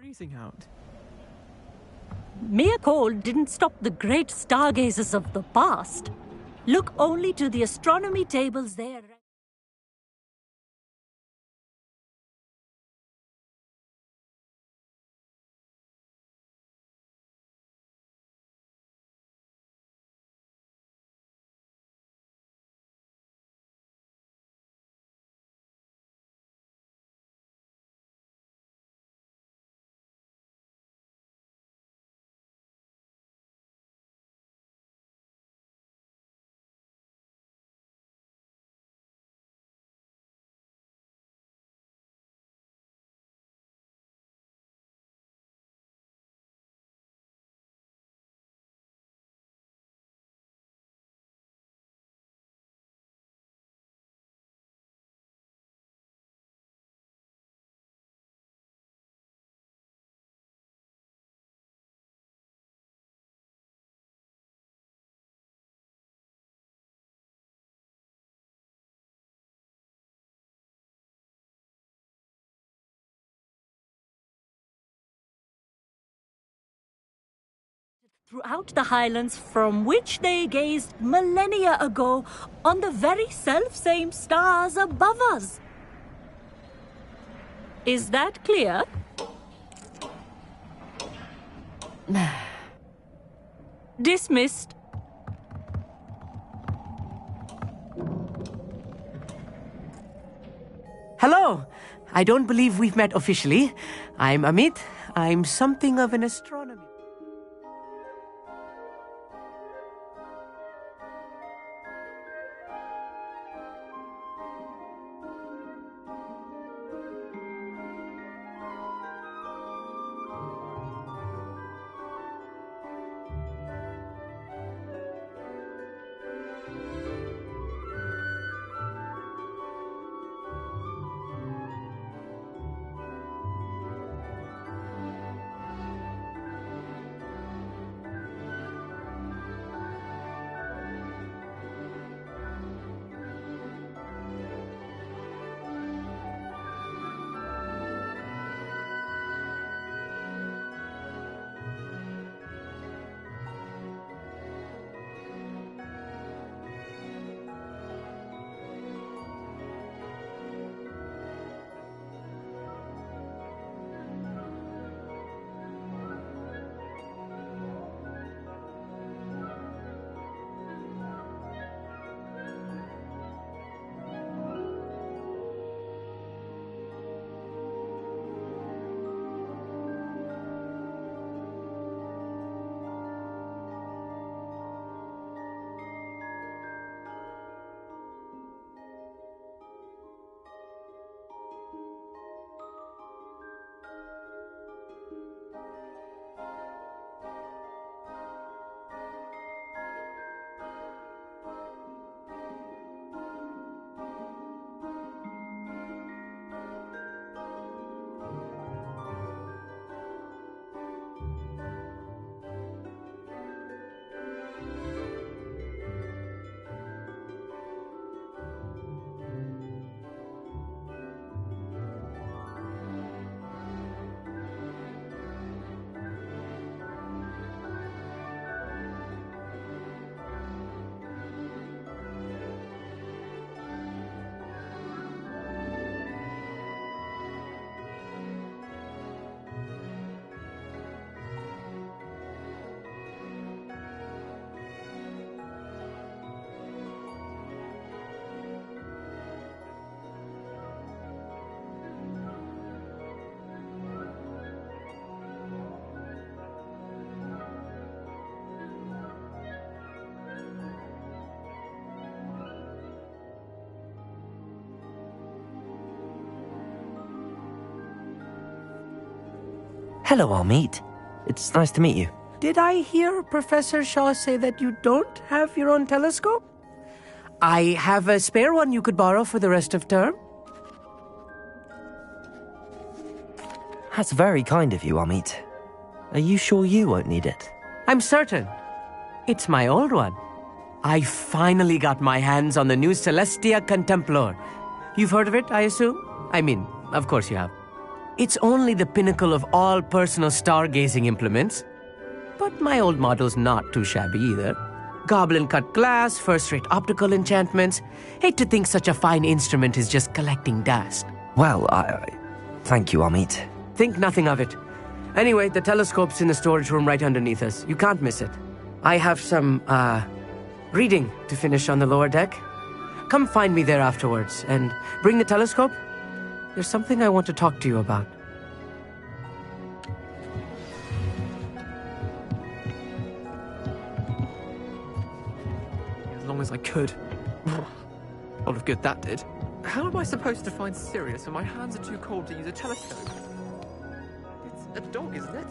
freezing out. Mere cold didn't stop the great stargazers of the past. Look only to the astronomy tables there. Throughout the highlands from which they gazed millennia ago on the very self-same stars above us. Is that clear? Dismissed. Hello! I don't believe we've met officially. I'm Amit. I'm something of an astronomer. Hello, Amit. It's nice to meet you. Did I hear Professor Shaw say that you don't have your own telescope? I have a spare one you could borrow for the rest of term. That's very kind of you, Amit. Are you sure you won't need it? I'm certain. It's my old one. I finally got my hands on the new Celestia Contemplar. You've heard of it, I assume? I mean, of course you have. It's only the pinnacle of all personal stargazing implements. But my old model's not too shabby either. Goblin-cut glass, first-rate optical enchantments. Hate to think such a fine instrument is just collecting dust. Well, thank you, Amit. Think nothing of it. Anyway, the telescope's in the storage room right underneath us. You can't miss it. I have some, reading to finish on the lower deck. Come find me there afterwards, and bring the telescope. There's something I want to talk to you about. As long as I could. A lot of good that did. How am I supposed to find Sirius when my hands are too cold to use a telescope? It's a dog, isn't it?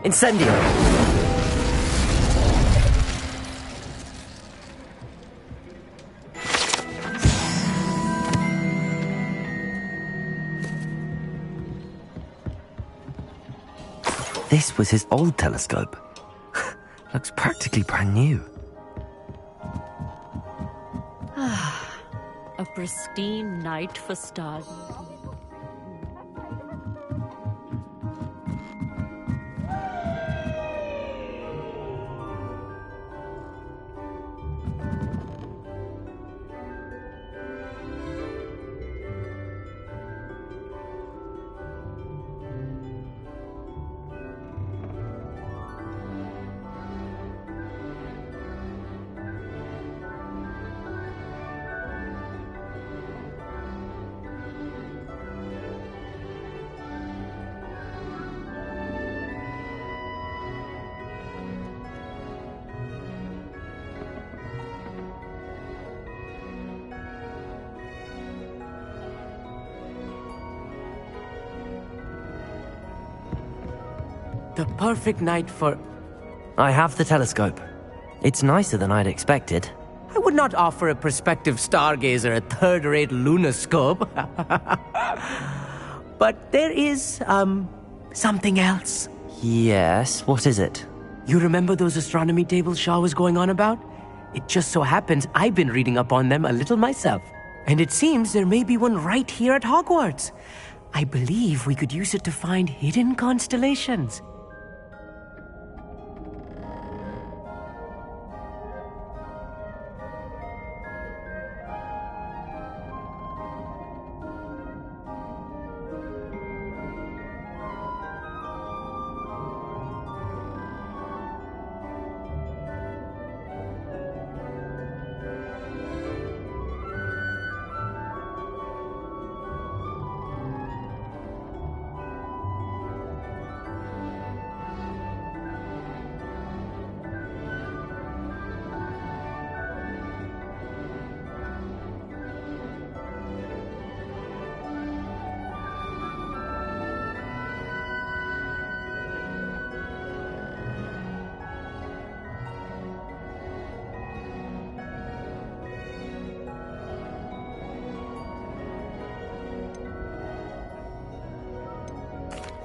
Incendio! This was his old telescope. Looks practically brand new. A pristine night for stars. The perfect night for... I have the telescope. It's nicer than I'd expected. I would not offer a prospective stargazer a third-rate lunoscope. But there is, something else. Yes, what is it? You remember those astronomy tables Shaw was going on about? It just so happens I've been reading up on them a little myself. And it seems there may be one right here at Hogwarts. I believe we could use it to find hidden constellations.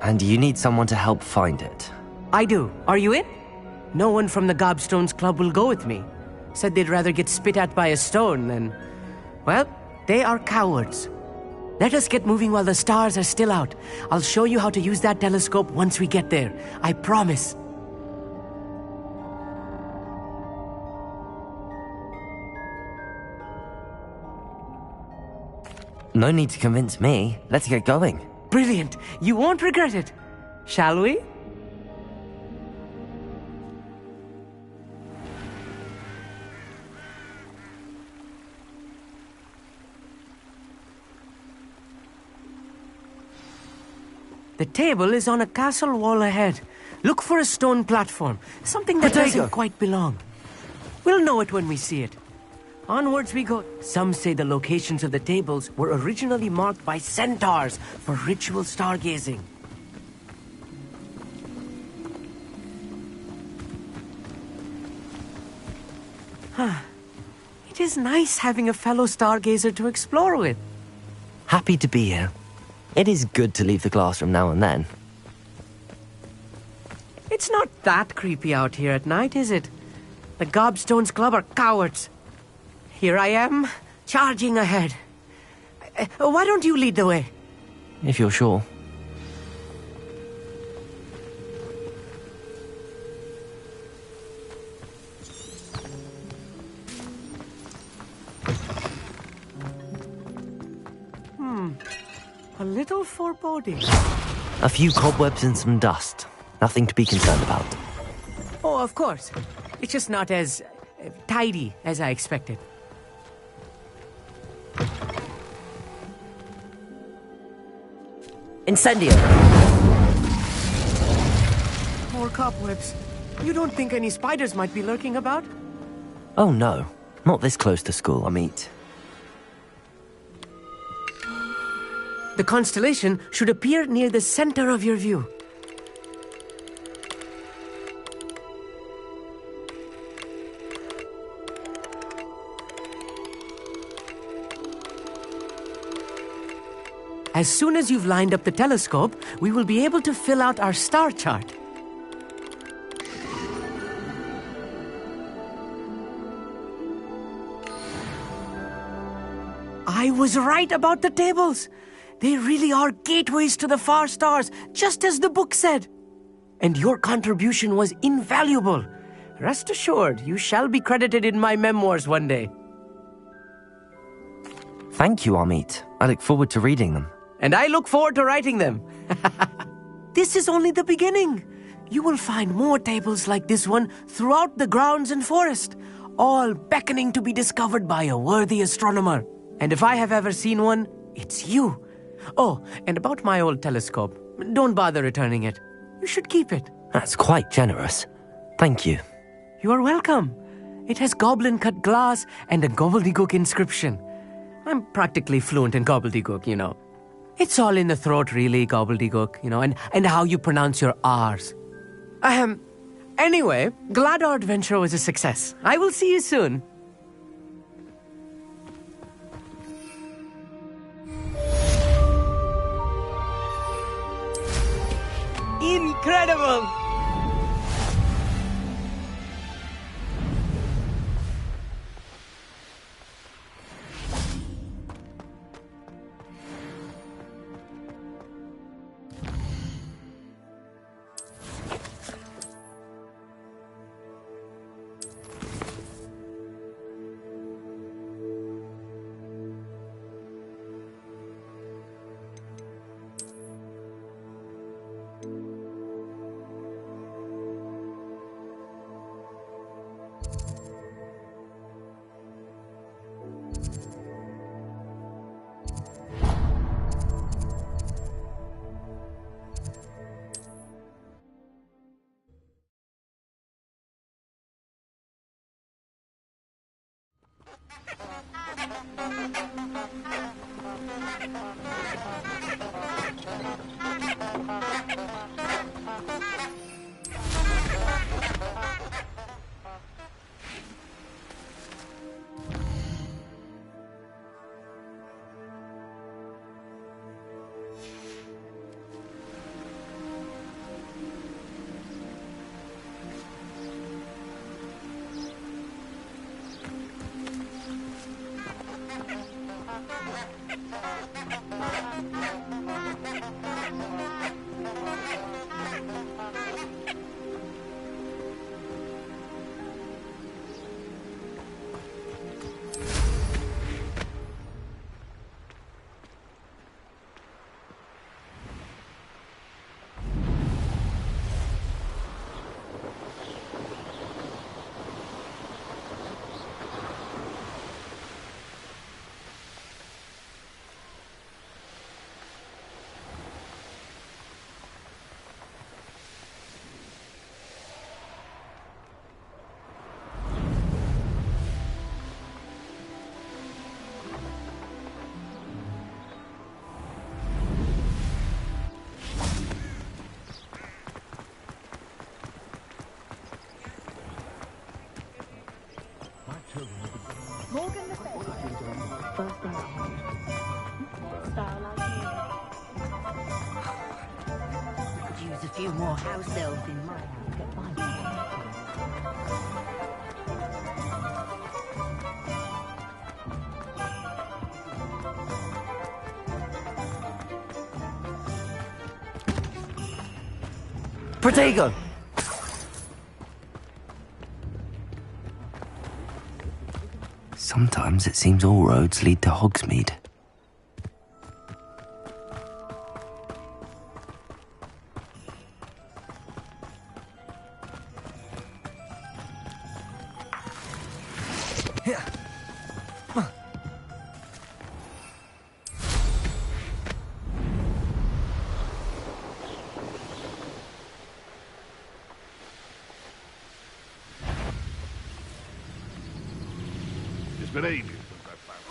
And you need someone to help find it. I do. Are you in? No one from the Gobstones Club will go with me. Said they'd rather get spit at by a stone than... Well, they are cowards. Let us get moving while the stars are still out. I'll show you how to use that telescope once we get there. I promise. No need to convince me. Let's get going. Brilliant. You won't regret it. Shall we? The table is on a castle wall ahead. Look for a stone platform, something that doesn't quite belong. We'll know it when we see it. Onwards we go. Some say the locations of the tables were originally marked by centaurs for ritual stargazing. It is nice having a fellow stargazer to explore with. Happy to be here. It is good to leave the classroom now and then. It's not that creepy out here at night, is it? The Gobstones Club are cowards. Here I am, charging ahead. Why don't you lead the way? If you're sure. A little foreboding. A few cobwebs and some dust. Nothing to be concerned about. Oh, of course. It's just not as tidy as I expected. Incendio! More cobwebs. You don't think any spiders might be lurking about? Oh no. Not this close to school, Amit. The constellation should appear near the center of your view. As soon as you've lined up the telescope, we will be able to fill out our star chart. I was right about the tables. They really are gateways to the far stars, just as the book said. And your contribution was invaluable. Rest assured, you shall be credited in my memoirs one day. Thank you, Amit. I look forward to reading them. And I look forward to writing them. This is only the beginning. You will find more tables like this one throughout the grounds and forest, all beckoning to be discovered by a worthy astronomer. And if I have ever seen one, it's you. Oh, and about my old telescope. Don't bother returning it. You should keep it. That's quite generous. Thank you. You are welcome. It has goblin-cut glass and a gobbledygook inscription. I'm practically fluent in gobbledygook, you know. It's all in the throat, really, gobbledygook, you know, and how you pronounce your R's. Anyway, glad our adventure was a success. I will see you soon. Incredible! Morgan the Fair. First style out here. Could use a few more house elves in my house to get by. Protego! Sometimes it seems all roads lead to Hogsmeade. It's been ages since I found it.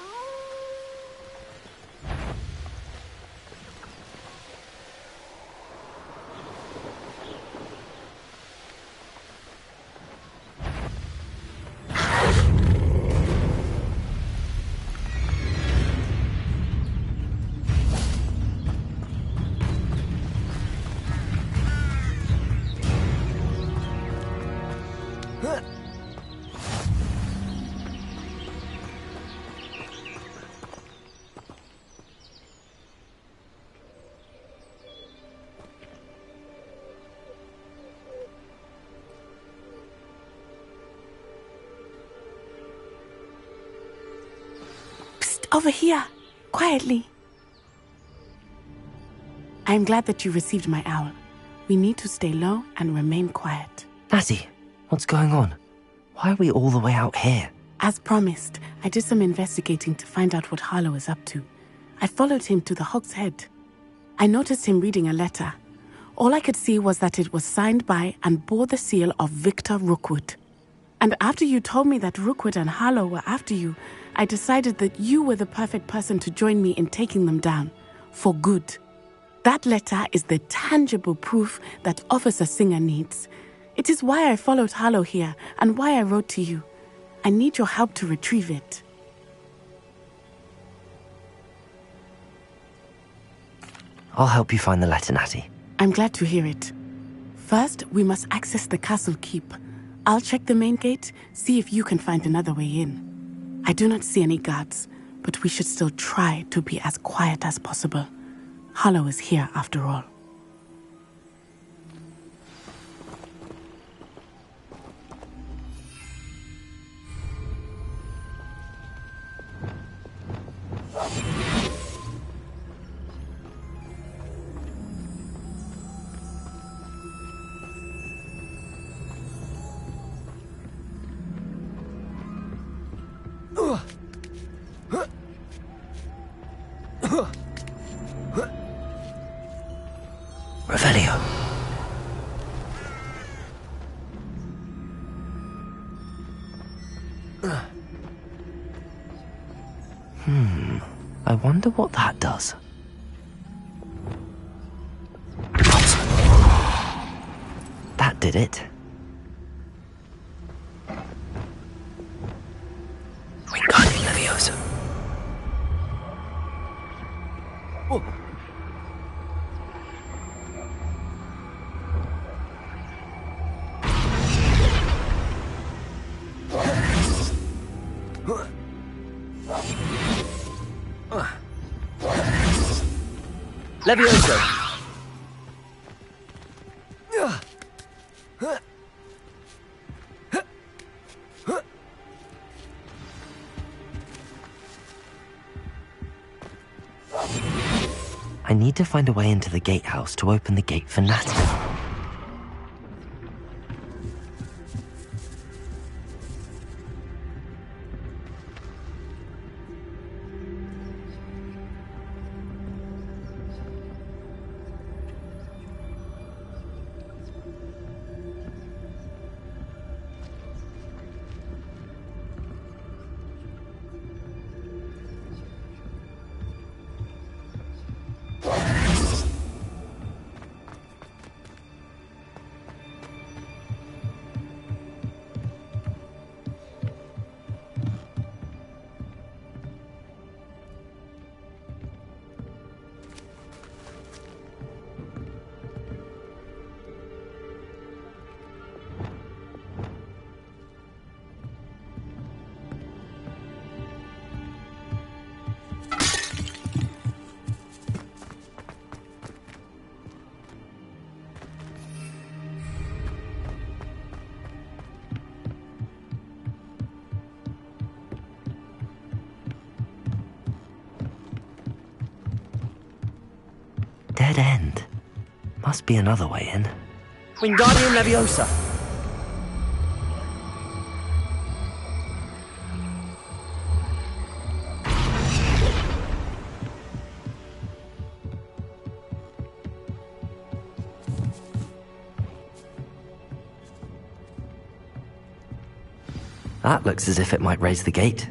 Over here, quietly. I am glad that you received my owl. We need to stay low and remain quiet. Natty, what's going on? Why are we all the way out here? As promised, I did some investigating to find out what Harlow is up to. I followed him to the Hog's Head. I noticed him reading a letter. All I could see was that it was signed by and bore the seal of Victor Rookwood. And after you told me that Rookwood and Harlow were after you, I decided that you were the perfect person to join me in taking them down, for good. That letter is the tangible proof that Officer Singer needs. It is why I followed Harlow here, and why I wrote to you. I need your help to retrieve it. I'll help you find the letter, Natty. I'm glad to hear it. First, we must access the castle keep. I'll check the main gate, see if you can find another way in. I do not see any guards, but we should still try to be as quiet as possible. Harlow is here after all. Revelio. I wonder what that does. That did it. Wingardium Leviosa. Oh. Leviosa. I need to find a way into the gatehouse to open the gate for Natty. dead end. Must be another way in. Wingardium Leviosa! That looks as if it might raise the gate.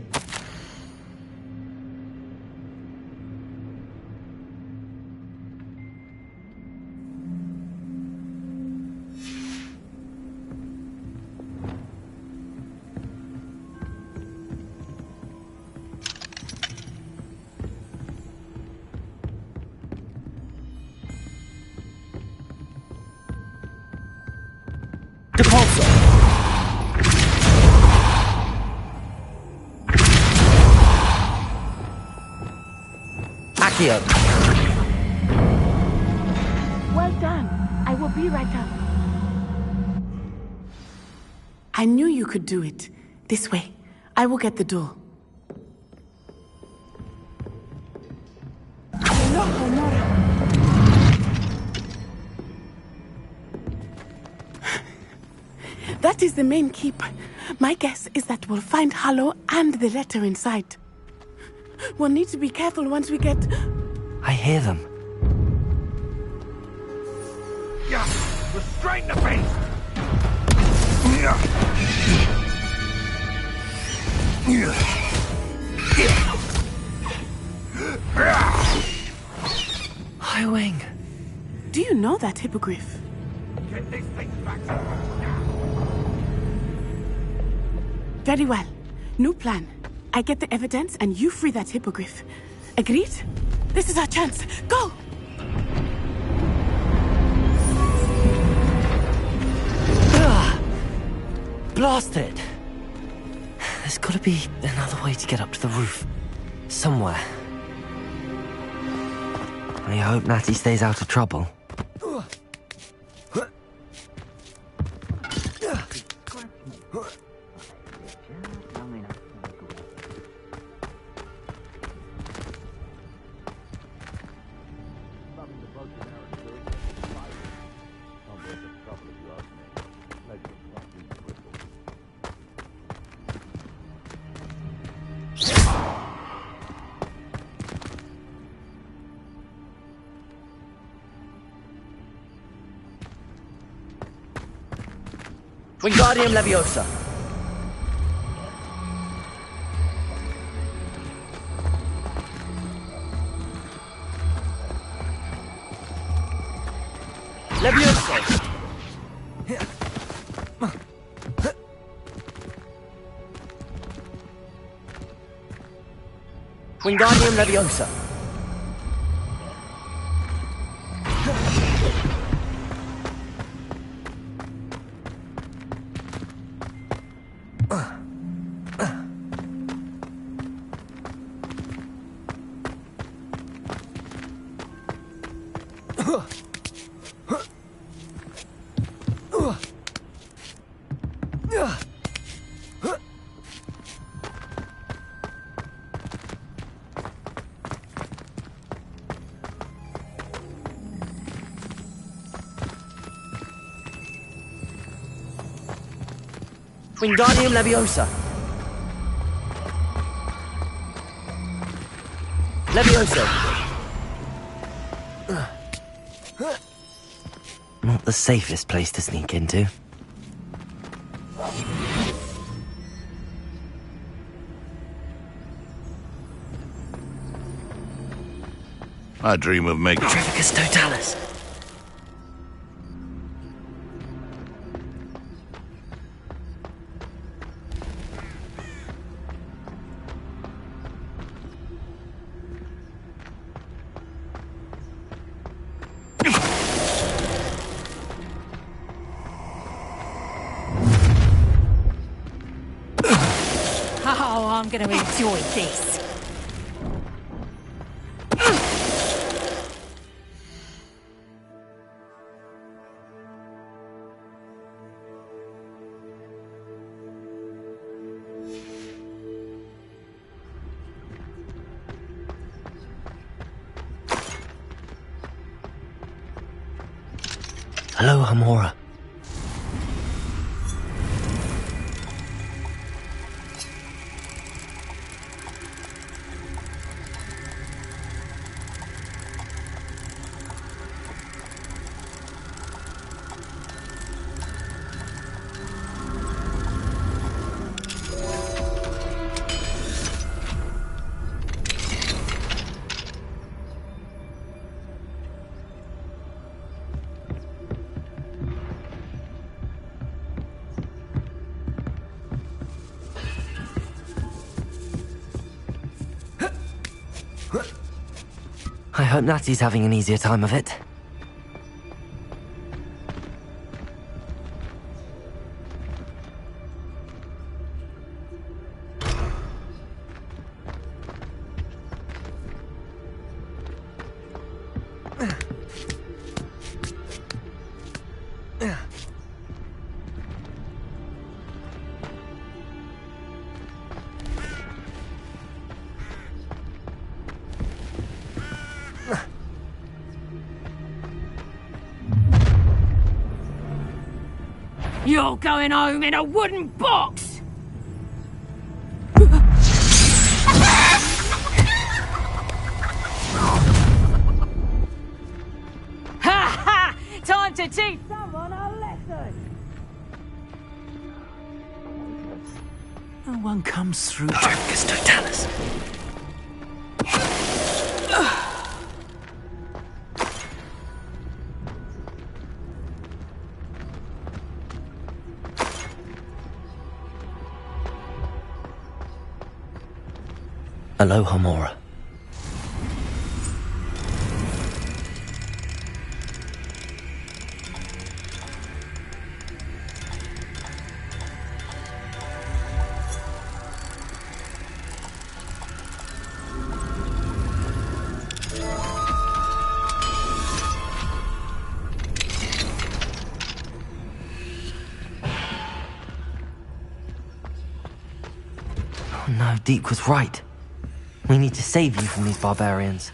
Accio. Well done. I will be right up. I knew you could do it. This way. I will get the door. That is the main keep. My guess is that we'll find Harlow and the letter inside. We'll need to be careful once we get... I hear them. Yeah, restrain the beast! Highwing. Do you know that hippogriff? Get this thing back to now! Very well. New plan. I get the evidence and you free that hippogriff. Agreed? This is our chance. Go! Blasted! There's gotta be another way to get up to the roof. Somewhere. I hope Natty stays out of trouble. Wingardium Leviosa! Leviosa! Wingardium Leviosa! Wingardium Leviosa! Leviosa! Not the safest place to sneak into. I dream of making... Trevicus Totalis! Oh, I'm going to enjoy this. Hello, Hamora. I hope Natty's having an easier time of it. You're going home in a wooden box! Ha ha! Time to teach someone a lesson! No one comes through. Focus, Totalis. Hello, Hamora. Oh no, Deke was right. We need to save you from these barbarians.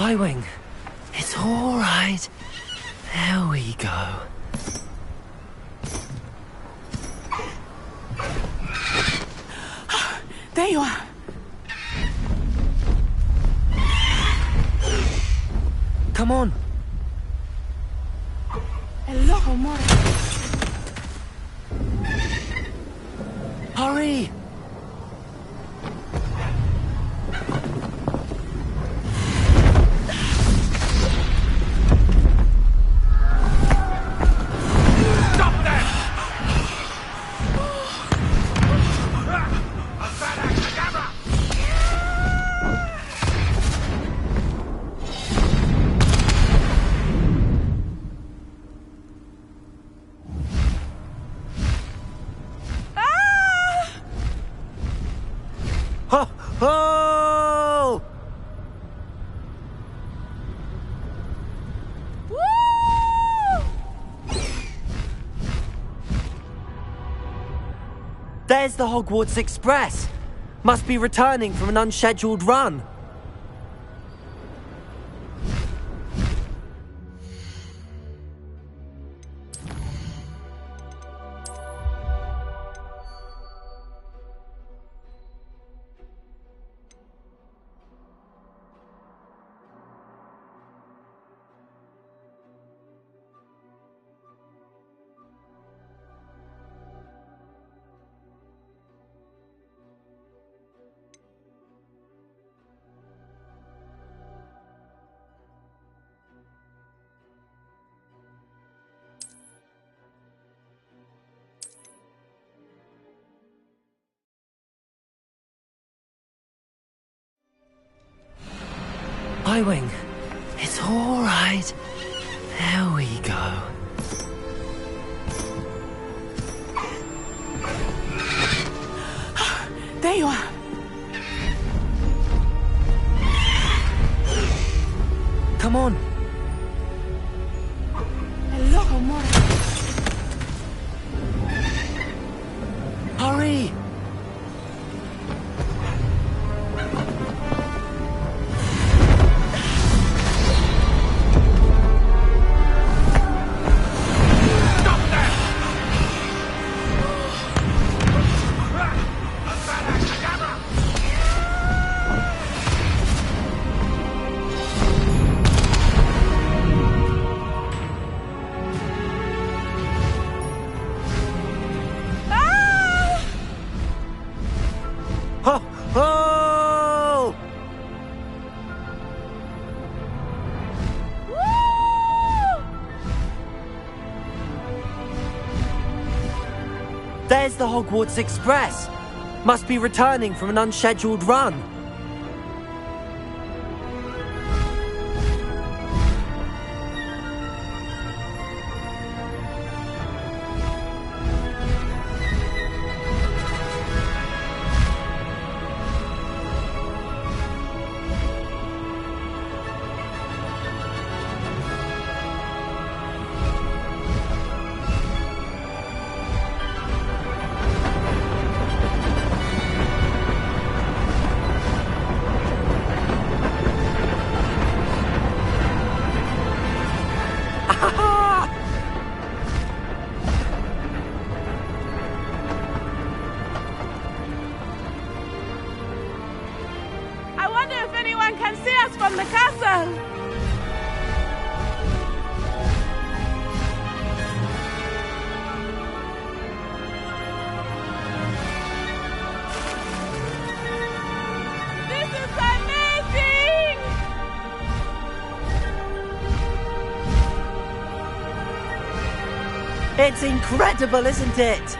Highwing. It's all right. There we go. There you are. Come on. Hello, amore. Hurry! Ho! Ho! There's the Hogwarts Express. Must be returning from an unscheduled run. Highwing. It's all right. There we go. There you are. Come on. Hello, amore. Hurry! Ho! Ho! There's the Hogwarts Express. Must be returning from an unscheduled run. I wonder if anyone can see us from the castle. This is amazing! It's incredible, isn't it?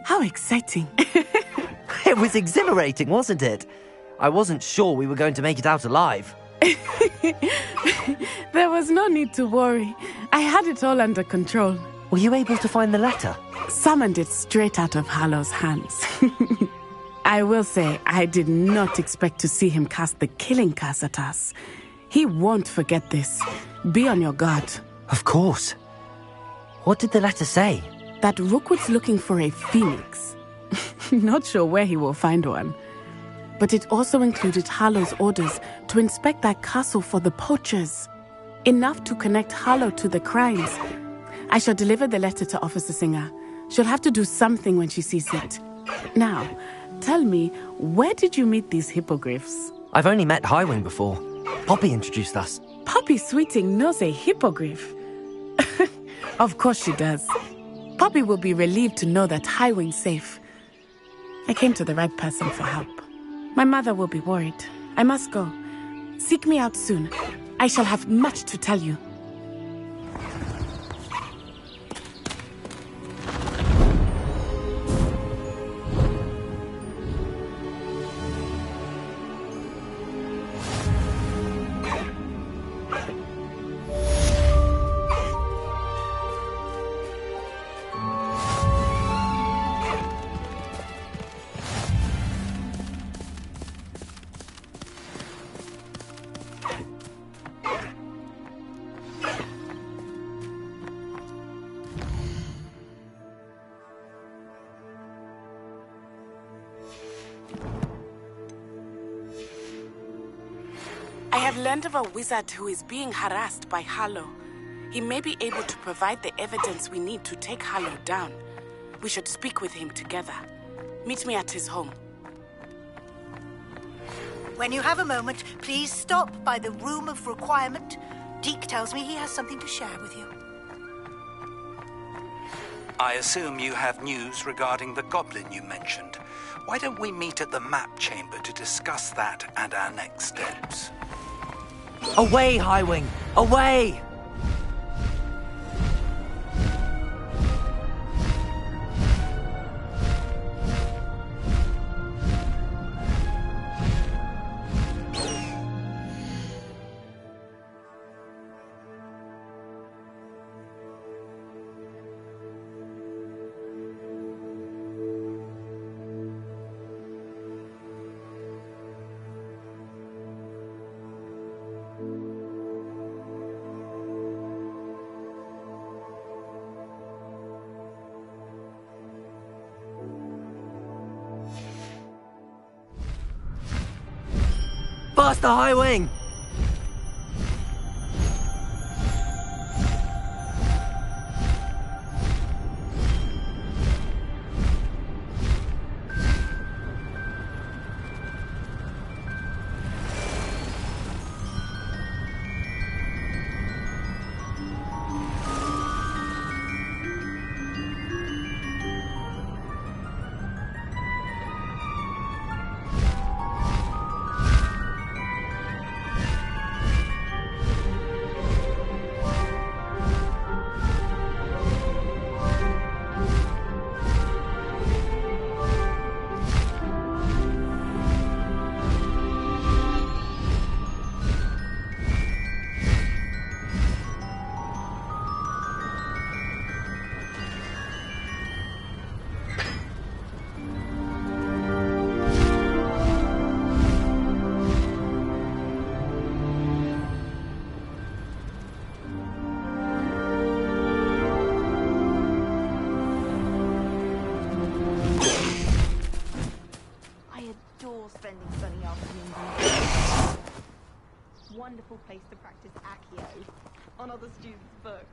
How exciting. It was exhilarating, wasn't it? I wasn't sure we were going to make it out alive. There was no need to worry. I had it all under control. Were you able to find the letter? Summoned it straight out of Harlow's hands. I will say, I did not expect to see him cast the killing curse at us. He won't forget this. Be on your guard. Of course. What did the letter say? That Rookwood's looking for a phoenix. Not sure where he will find one. But it also included Harlow's orders to inspect that castle for the poachers. Enough to connect Harlow to the crimes. I shall deliver the letter to Officer Singer. She'll have to do something when she sees it. Now, tell me, where did you meet these hippogriffs? I've only met Highwing before. Poppy introduced us. Poppy Sweeting knows a hippogriff. Of course she does. Poppy will be relieved to know that Highwing's safe. I came to the right person for help. My mother will be worried. I must go. Seek me out soon. I shall have much to tell you. I have learned of a wizard who is being harassed by Harlow. He may be able to provide the evidence we need to take Harlow down. We should speak with him together. Meet me at his home. When you have a moment, please stop by the Room of Requirement. Deke tells me he has something to share with you. I assume you have news regarding the goblin you mentioned. Why don't we meet at the map chamber to discuss that and our next steps? Away, Highwing! Away! Faster, Highwing! Spending sunny afternoons. Wonderful place to practice Accio on other students' books.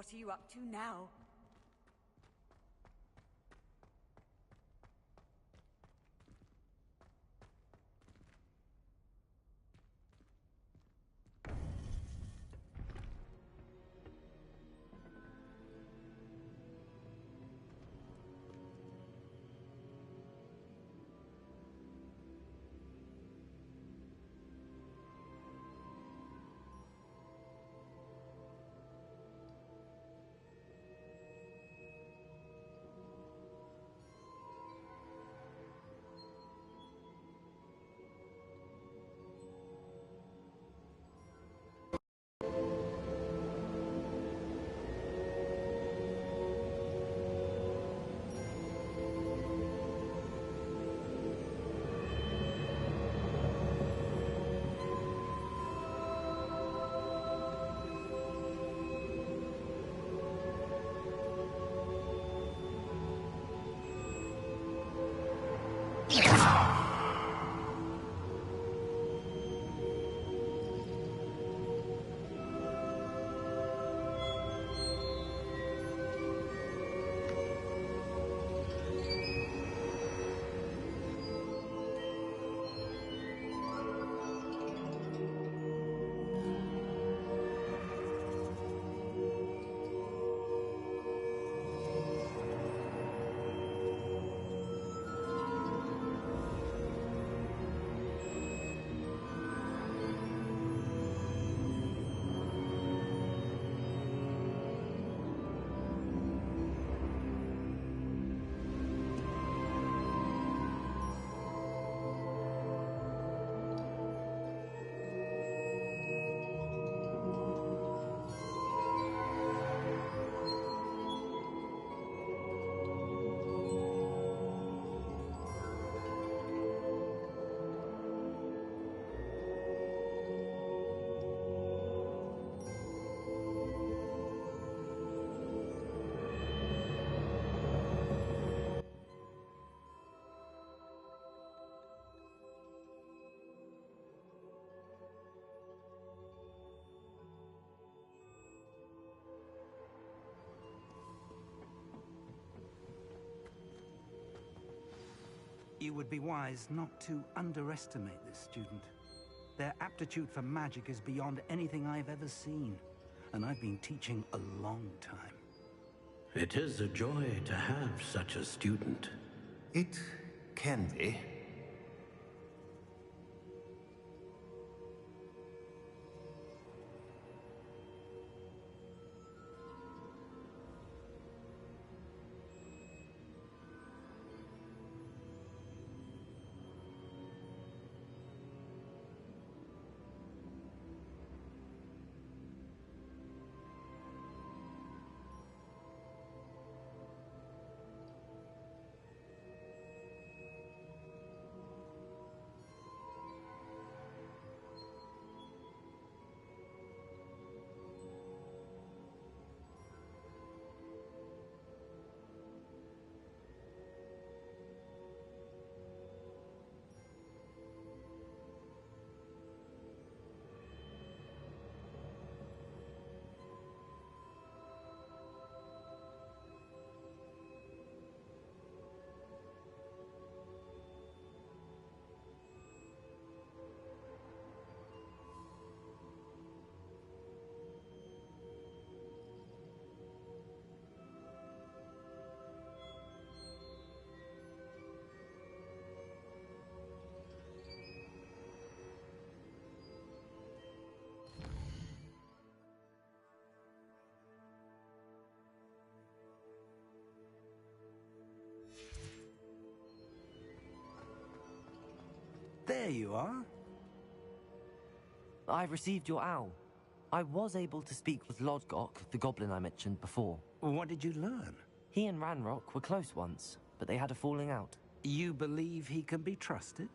What are you up to now? You would be wise not to underestimate this student. Their aptitude for magic is beyond anything I've ever seen, and I've been teaching a long time. It is a joy to have such a student. It can be. There you are. I've received your owl. I was able to speak with Lodgok, the goblin I mentioned before. What did you learn? He and Ranrock were close once, but they had a falling out. You believe he can be trusted?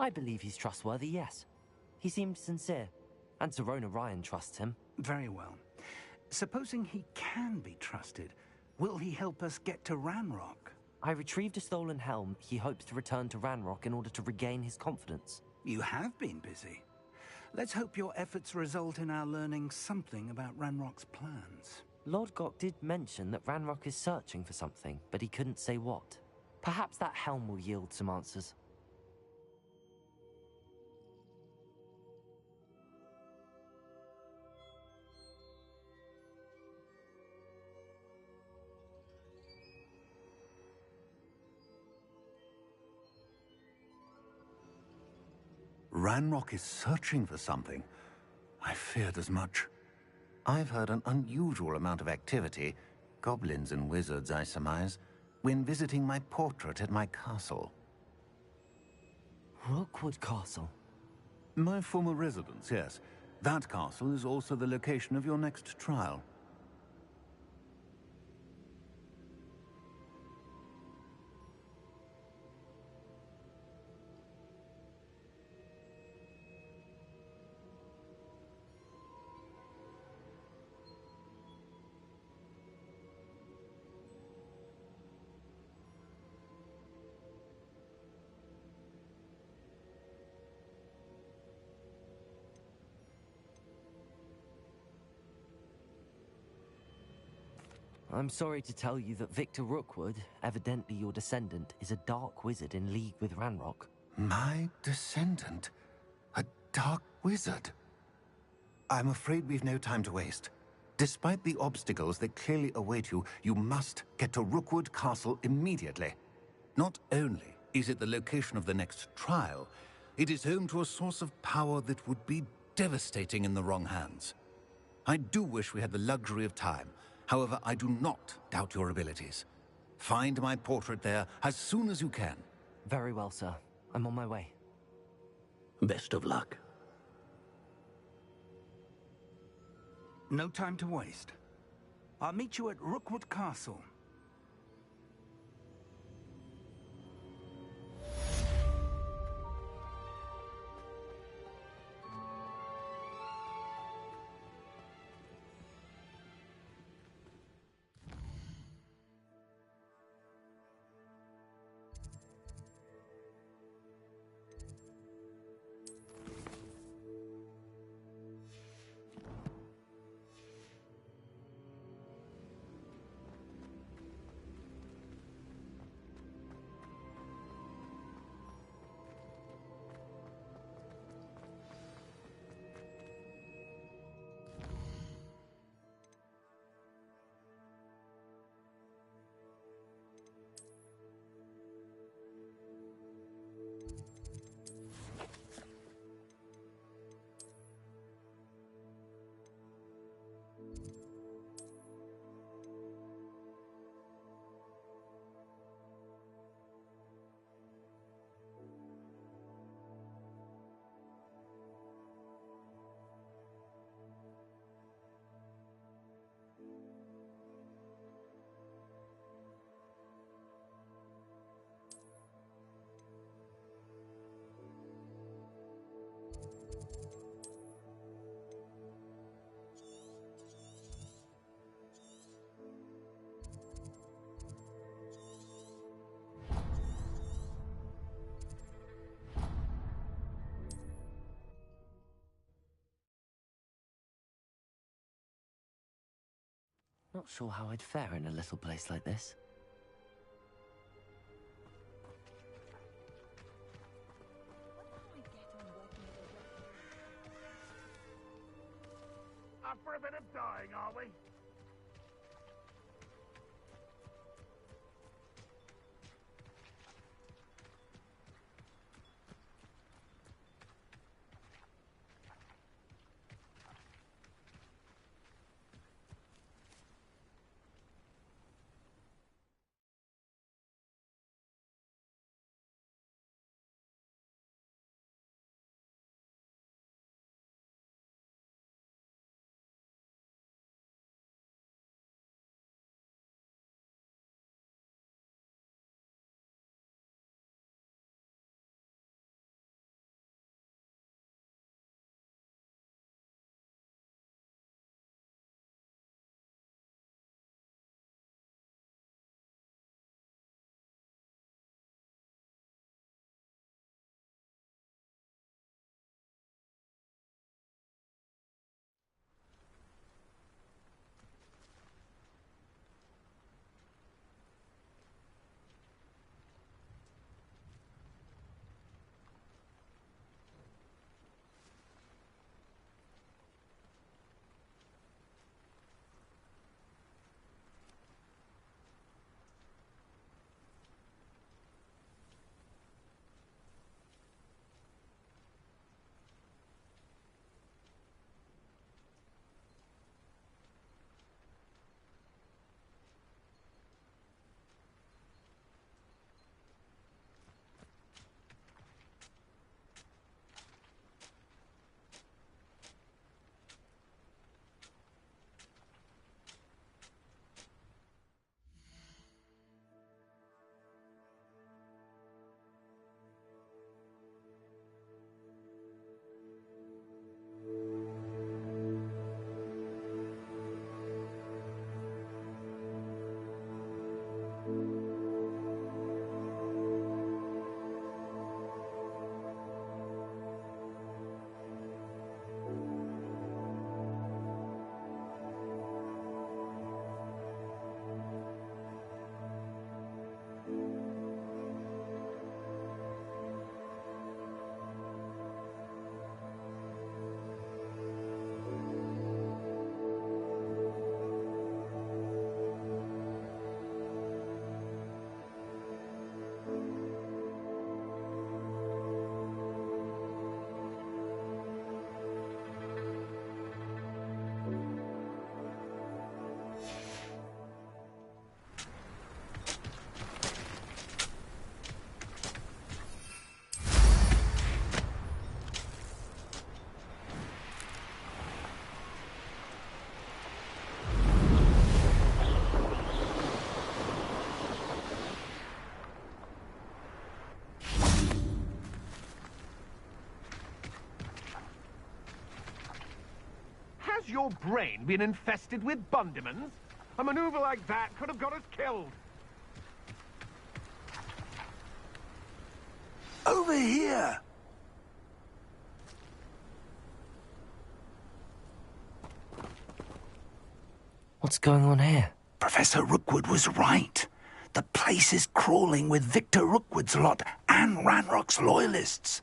I believe he's trustworthy, yes. He seemed sincere, and Sirona Ryan trusts him. Very well. Supposing he can be trusted, will he help us get to Ranrock? I retrieved a stolen helm. He hopes to return to Ranrock in order to regain his confidence. You have been busy. Let's hope your efforts result in our learning something about Ranrock's plans. Lord Gok did mention that Ranrock is searching for something, but he couldn't say what. Perhaps that helm will yield some answers. Ranrock is searching for something. I feared as much. I've heard an unusual amount of activity, goblins and wizards, I surmise, when visiting my portrait at my castle. Rookwood Castle? My former residence, yes. That castle is also the location of your next trial. I'm sorry to tell you that Victor Rookwood, evidently your descendant, is a dark wizard in league with Ranrock. My descendant? A dark wizard? I'm afraid we've no time to waste. Despite the obstacles that clearly await you, you must get to Rookwood Castle immediately. Not only is it the location of the next trial, it is home to a source of power that would be devastating in the wrong hands. I do wish we had the luxury of time. However, I do not doubt your abilities. Find my portrait there as soon as you can. Very well, sir. I'm on my way. Best of luck. No time to waste. I'll meet you at Rookwood Castle. Not sure how I'd fare in a little place like this. Up for a bit of dying, are we? your brain been infested with bundimans? A maneuver like that could have got us killed. Over here! What's going on here? Professor Rookwood was right. The place is crawling with Victor Rookwood's lot and Ranrock's loyalists.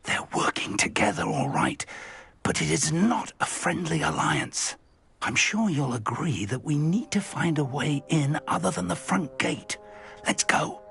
They're working together all right, but it is not a friendly alliance. I'm sure you'll agree that we need to find a way in other than the front gate. Let's go.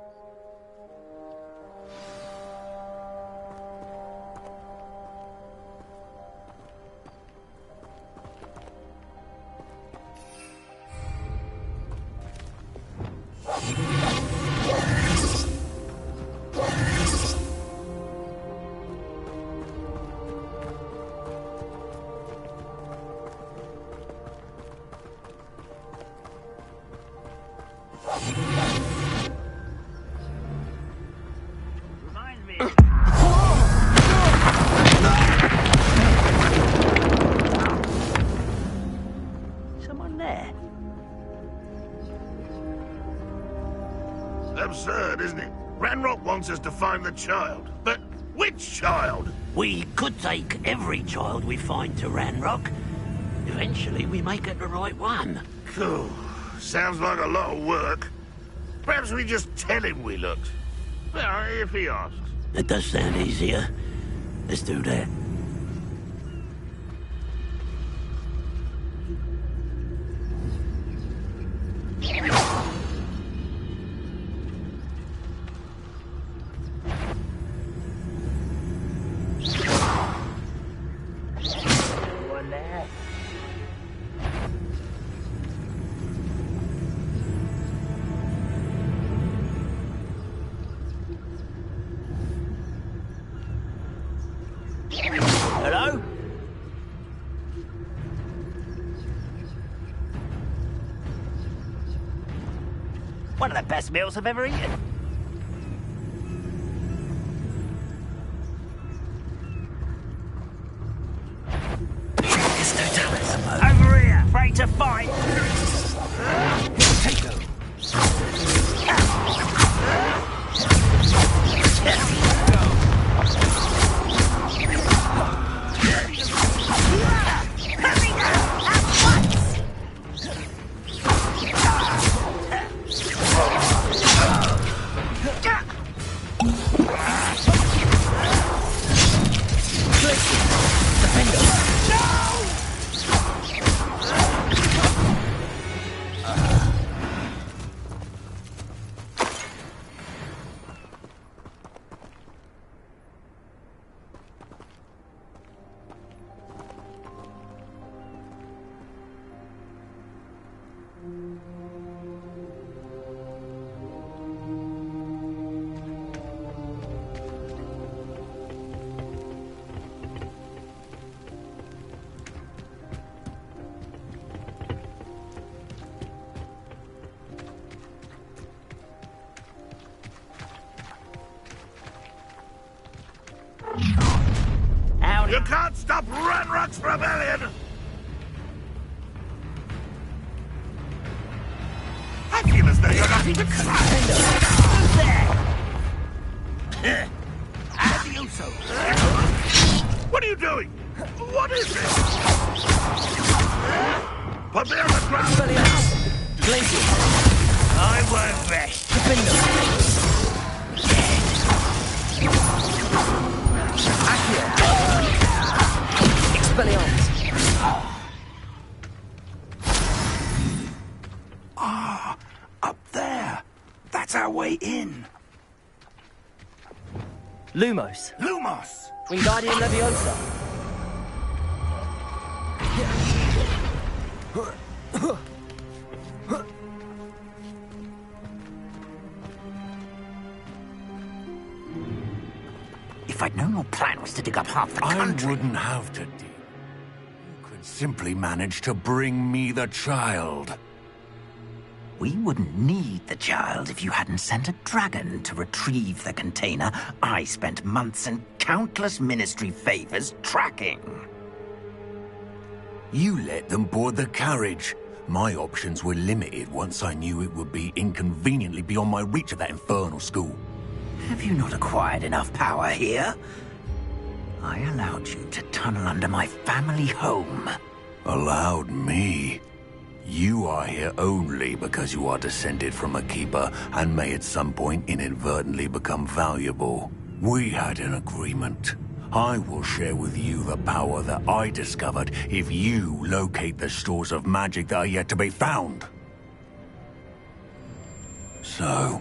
Someone there? Absurd, isn't it? Ranrock wants us to find the child. But which child? We could take every child we find to Ranrock. Eventually, we may get the right one. Cool. Sounds like a lot of work. Perhaps we just tell him we looked. Well, if he asks. It does sound easier. Let's do that. Hello? One of the best meals I've ever eaten. Over here, ready to fight. Take them. You can't stop Ranrock's rebellion! I feel as though you're not even trying. Adioso. What are you doing? What is this? Put me on the ground! Blinking. I won't rest. Ah, up there. That's our way in. Lumos. Lumos! Wingardium Leviosa. If I'd known your plan was to dig up half the country... I wouldn't have to dig. You could simply manage to bring me the child. We wouldn't need the child if you hadn't sent a dragon to retrieve the container I spent months and countless ministry favors tracking. You let them board the carriage. My options were limited once I knew it would be inconveniently beyond my reach at that infernal school. Have you not acquired enough power here? I allowed you to tunnel under my family home. Allowed me? You are here only because you are descended from a keeper and may at some point inadvertently become valuable. We had an agreement. I will share with you the power that I discovered if you locate the stores of magic that are yet to be found. So,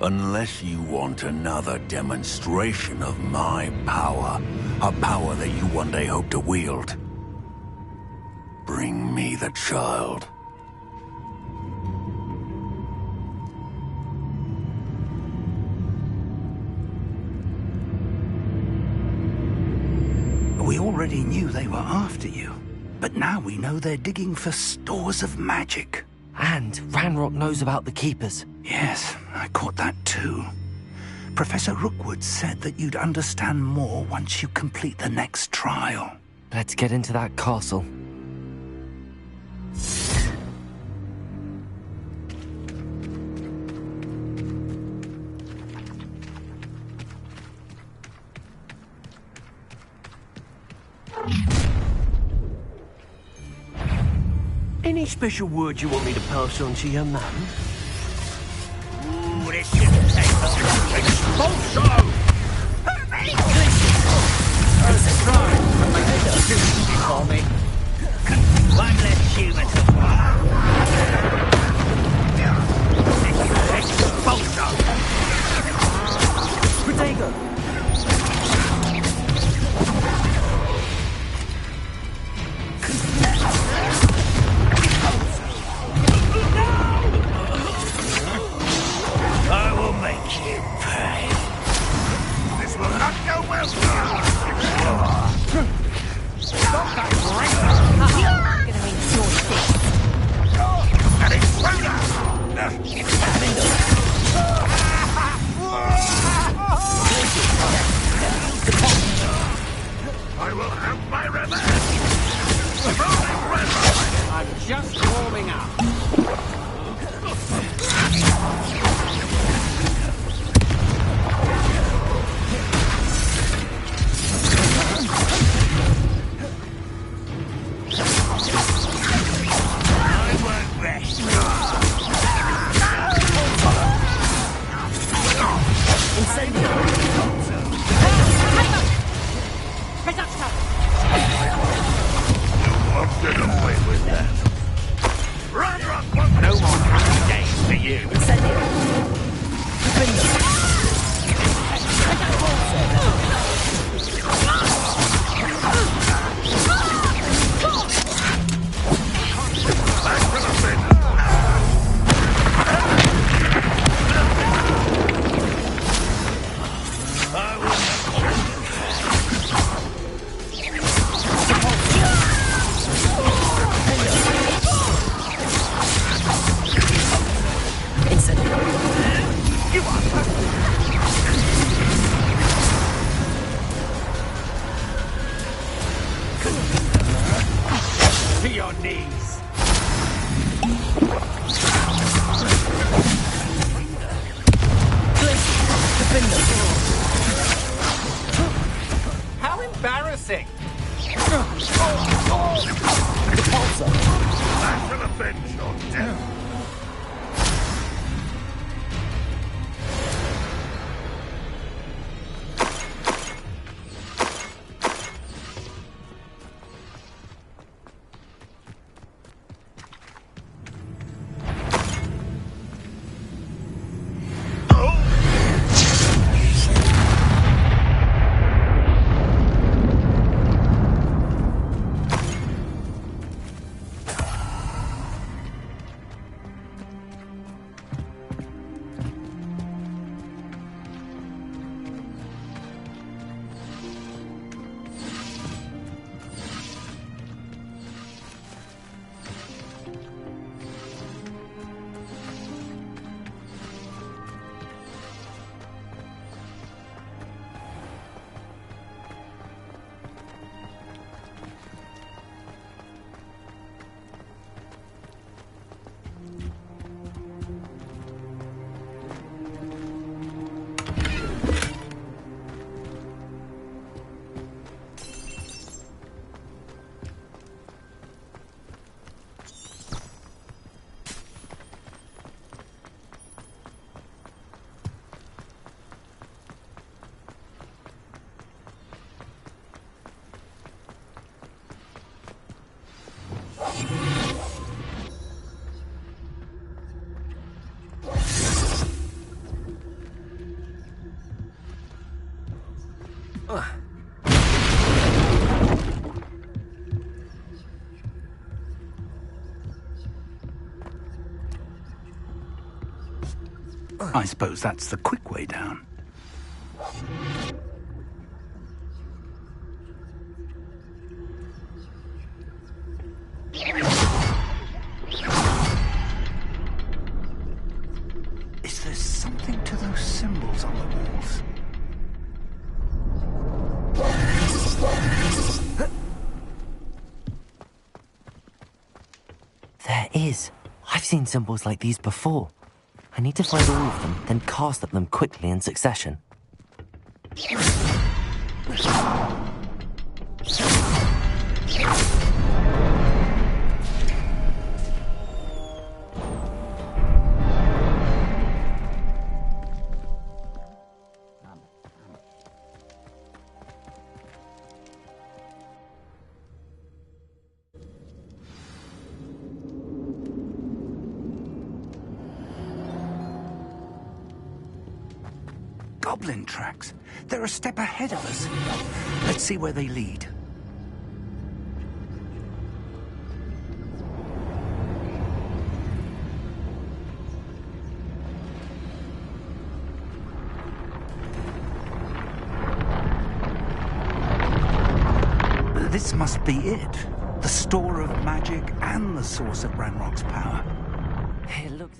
unless you want another demonstration of my power, a power that you one day hope to wield, bring me the child. We already knew they were after you, but now we know they're digging for stores of magic. And Ranrock knows about the Keepers. Yes, I caught that too. Professor Rookwood said that you'd understand more once you complete the next trial. Let's get into that castle. Any special word you want me to pass on to your mum? Ooh, this shouldn't take long. Also! For me. One less human to Protego! I will make you pay. This will not go well. Stop that break! I'm gonna enjoy this. An intruder! I will have my revenge. Rolling red line. I'm just warming up. Get away with that. Ranrock won't No more happy days for you. back to the pit. To your knees. How embarrassing! Back to the bench, or death. I suppose that's the quick way down. Is there something to those symbols on the walls? There is. I've seen symbols like these before. I need to find all of them, then cast at them quickly in succession. Goblin tracks. They're a step ahead of us. Let's see where they lead. This must be it. The store of magic and the source of Ranrock's power. It looks...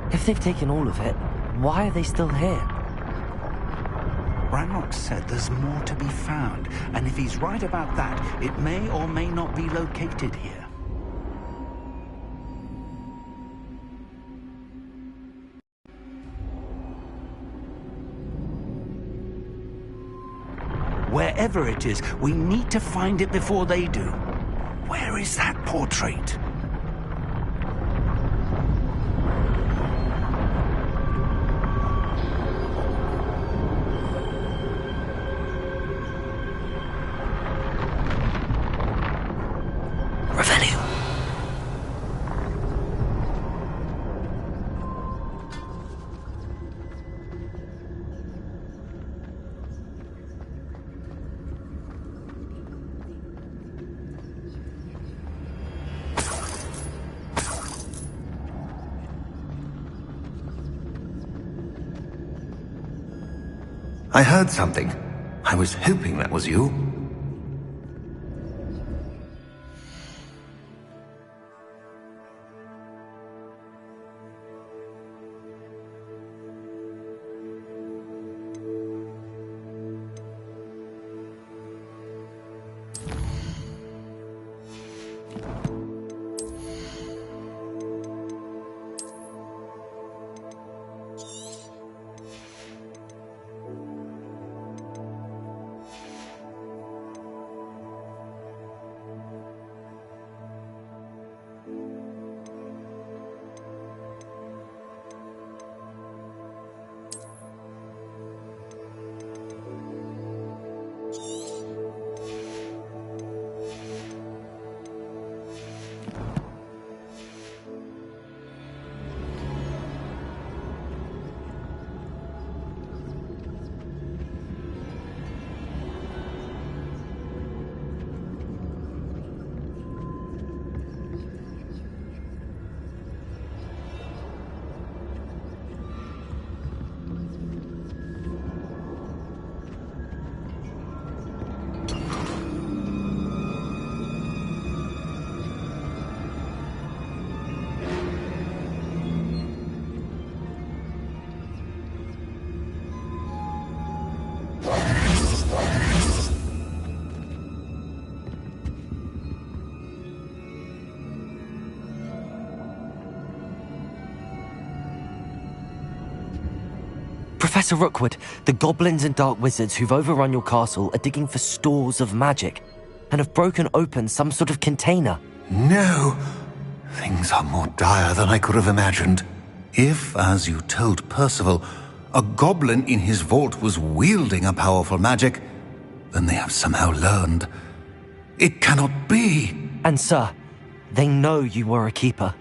If they've taken all of it, why are they still here? Ranrock said there's more to be found, and if he's right about that, it may or may not be located here. Wherever it is, we need to find it before they do. Where is that portrait? I heard something. I was hoping that was you. Professor Rookwood, the goblins and dark wizards who've overrun your castle are digging for stores of magic and have broken open some sort of container. No! Things are more dire than I could have imagined. If, as you told Percival, a goblin in his vault was wielding a powerful magic, then they have somehow learned. It cannot be! And sir, they know you were a keeper.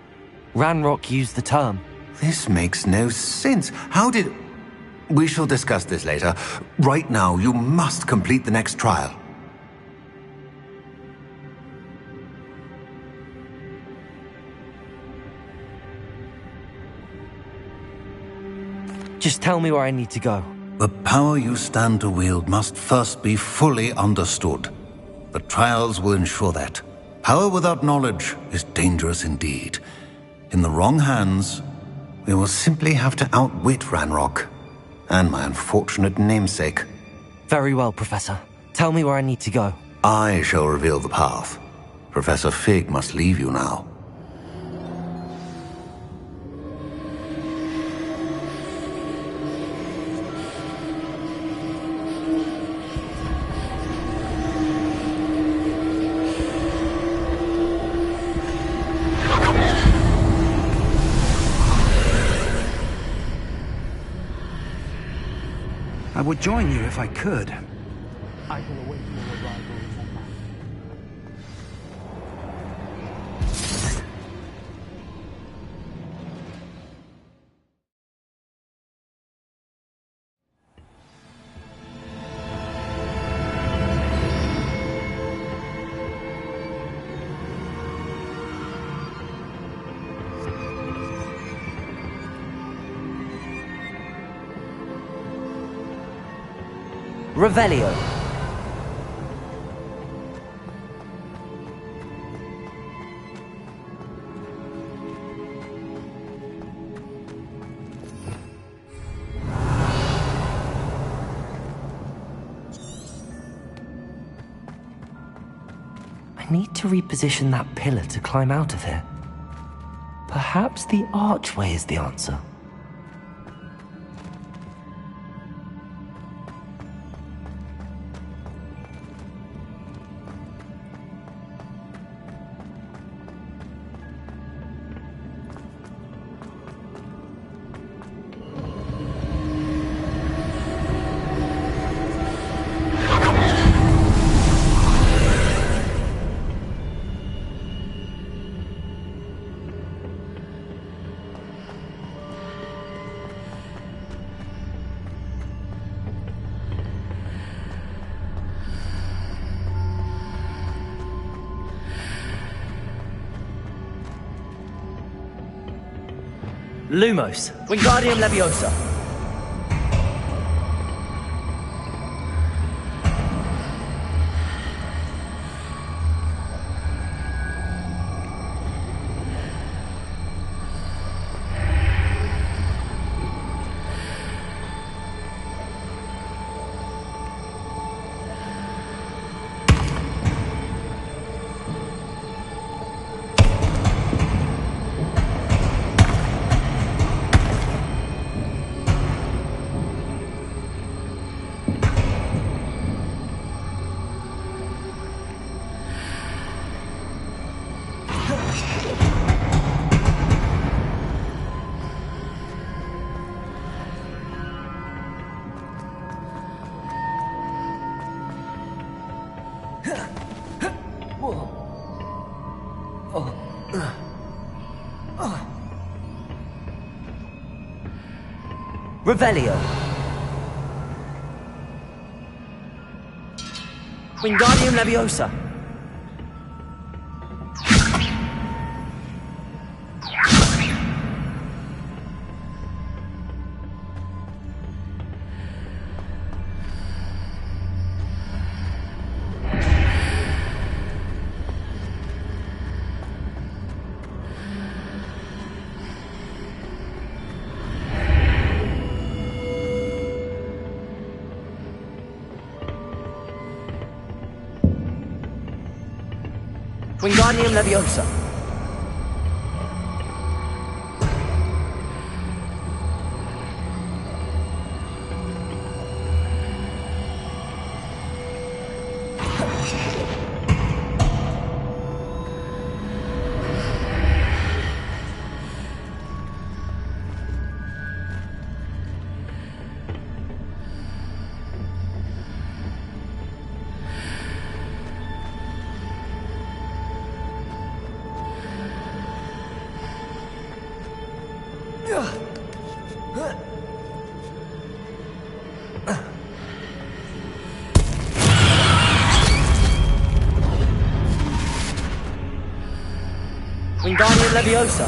Ranrock used the term. This makes no sense. How did... We shall discuss this later. Right now, you must complete the next trial. Just tell me where I need to go. The power you stand to wield must first be fully understood. The trials will ensure that. Power without knowledge is dangerous indeed. In the wrong hands, we will simply have to outwit Ranrock and my unfortunate namesake. Very well, Professor. Tell me where I need to go. I shall reveal the path. Professor Fig must leave you now. I would join you if I could. I shall await your arrival. Revelio. I need to reposition that pillar to climb out of here. Perhaps the archway is the answer. Lumos, Wingardium Leviosa. Revelio. Wingardium Leviosa. Wingardium Leviosa. Wingardium Leviosa.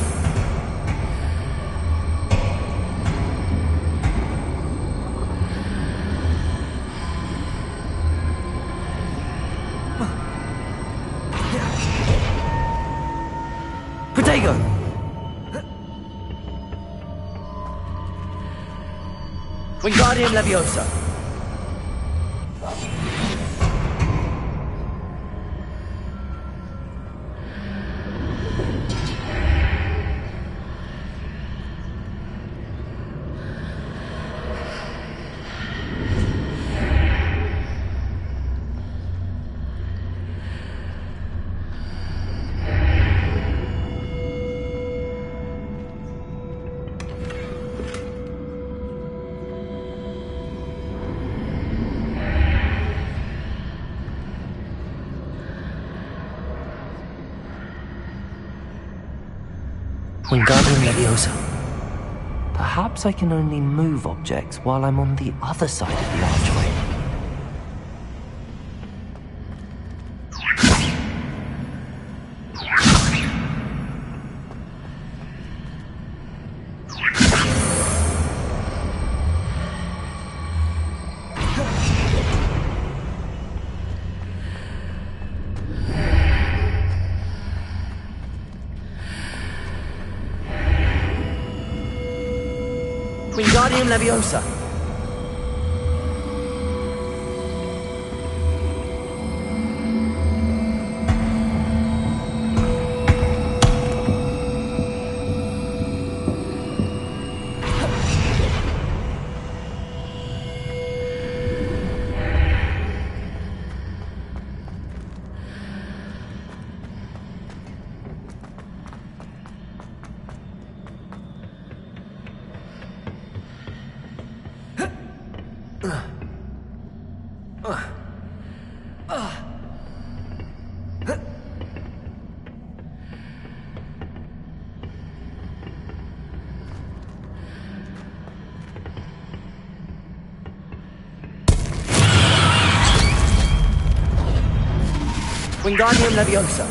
Protego! Wingardium Leviosa. Wingardium Leviosa. Perhaps I can only move objects while I'm on the other side of the archway. Wingardium Leviosa. Wingardium Leviosa.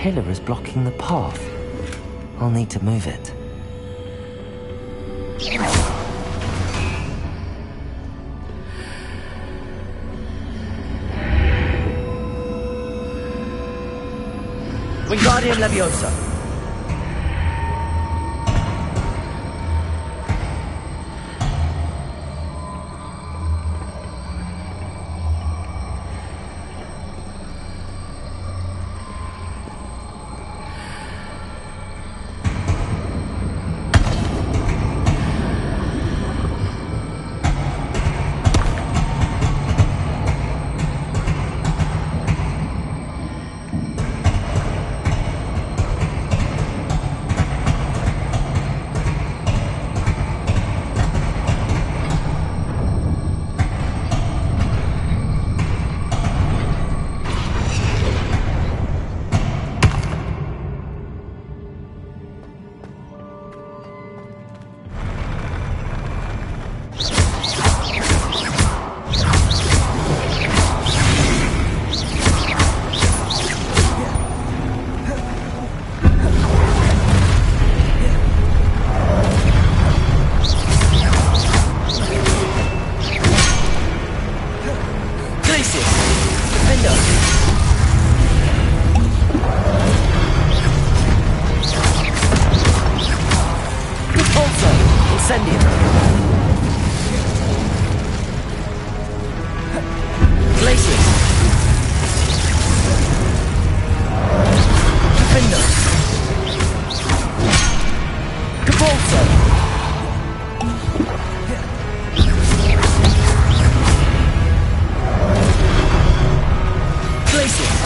Pillar is blocking the path. I'll need to move it. Wingardium Leviosa. Defender! Repulsor! Incendium! Glacius! Defender! Repulsor! Glacius!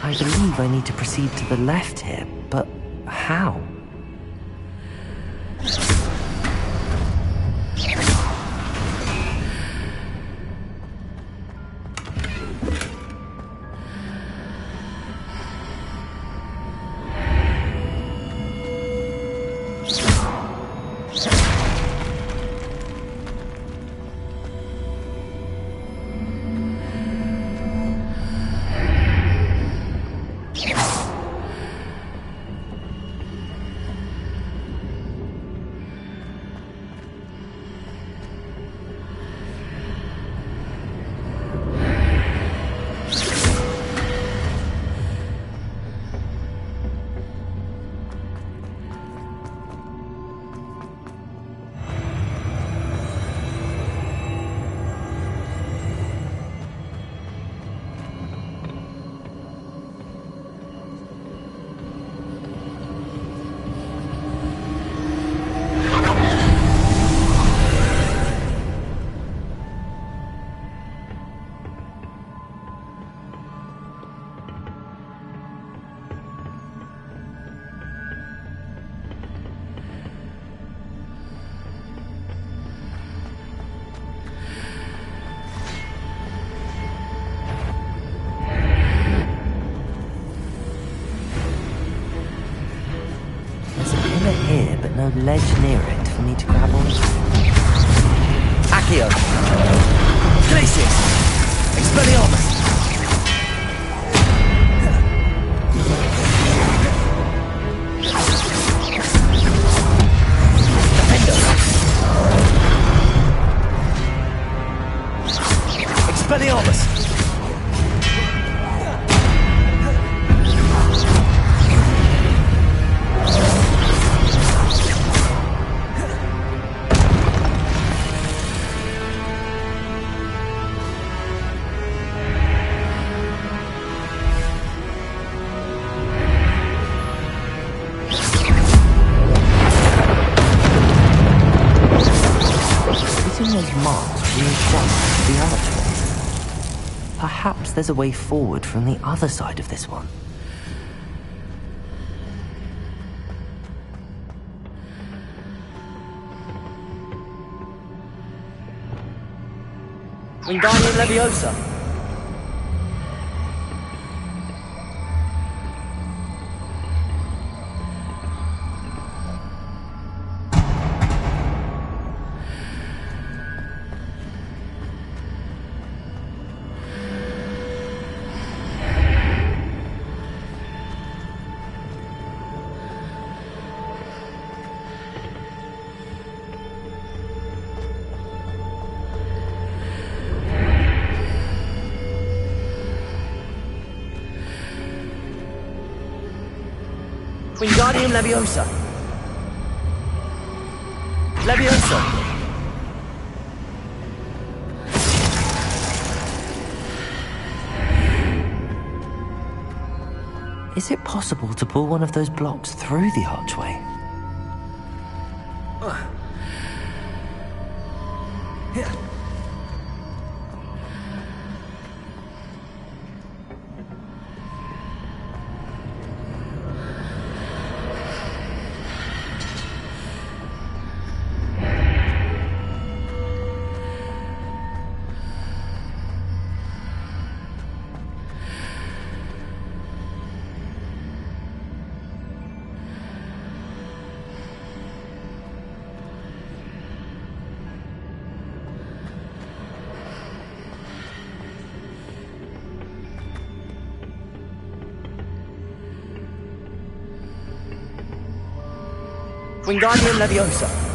I believe I need to proceed to the left here, but how? Here, but no ledge near it for me to grab onto. Accio! Glacius! Expelliarmus! Defender! Expelliarmus! Those marks reinforce the archway. Perhaps there's a way forward from the other side of this one. Wingardium Leviosa! Wingardium Leviosa! Leviosa! Is it possible to pull one of those blocks through the archway? Wingardium Leviosa.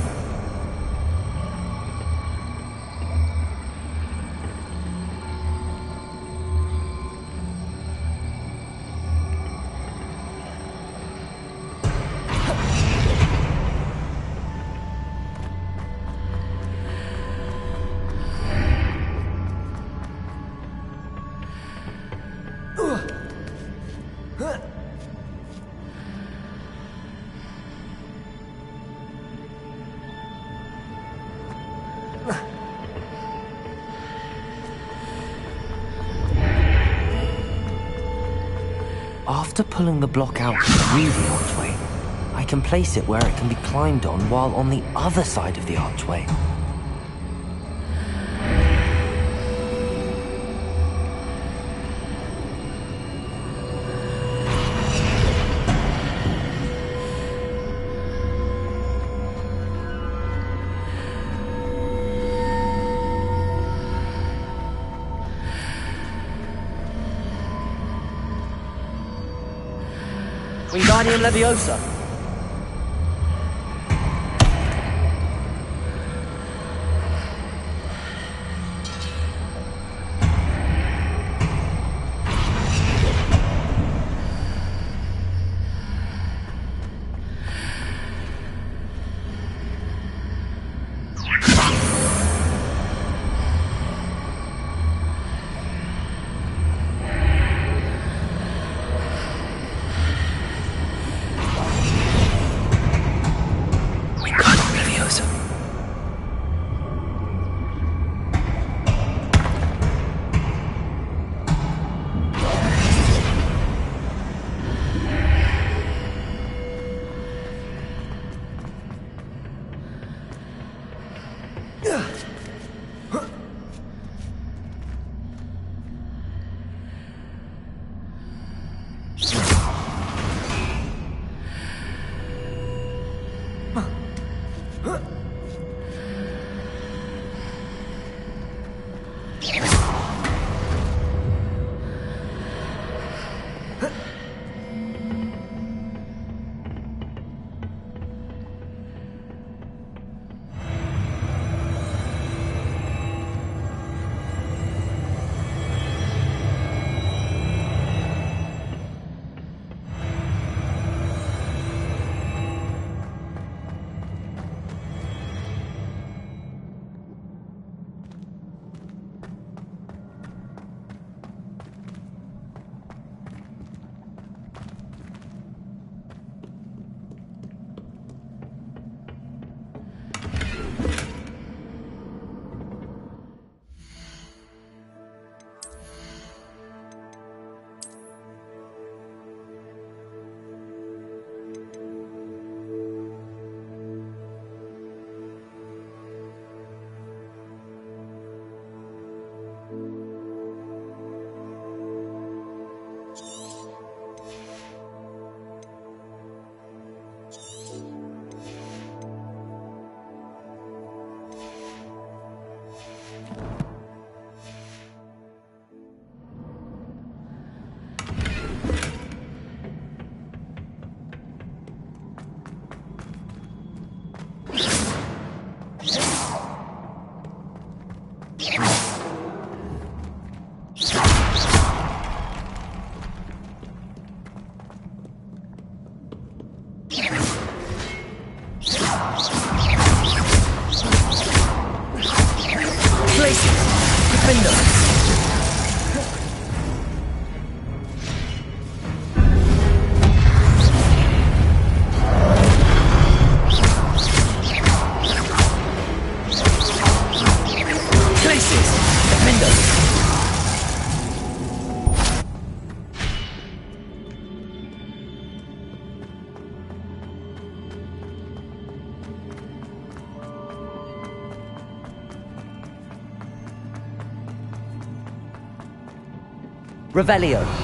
After pulling the block out through the archway, I can place it where it can be climbed on while on the other side of the archway. Wingardium Leviosa. Revelio.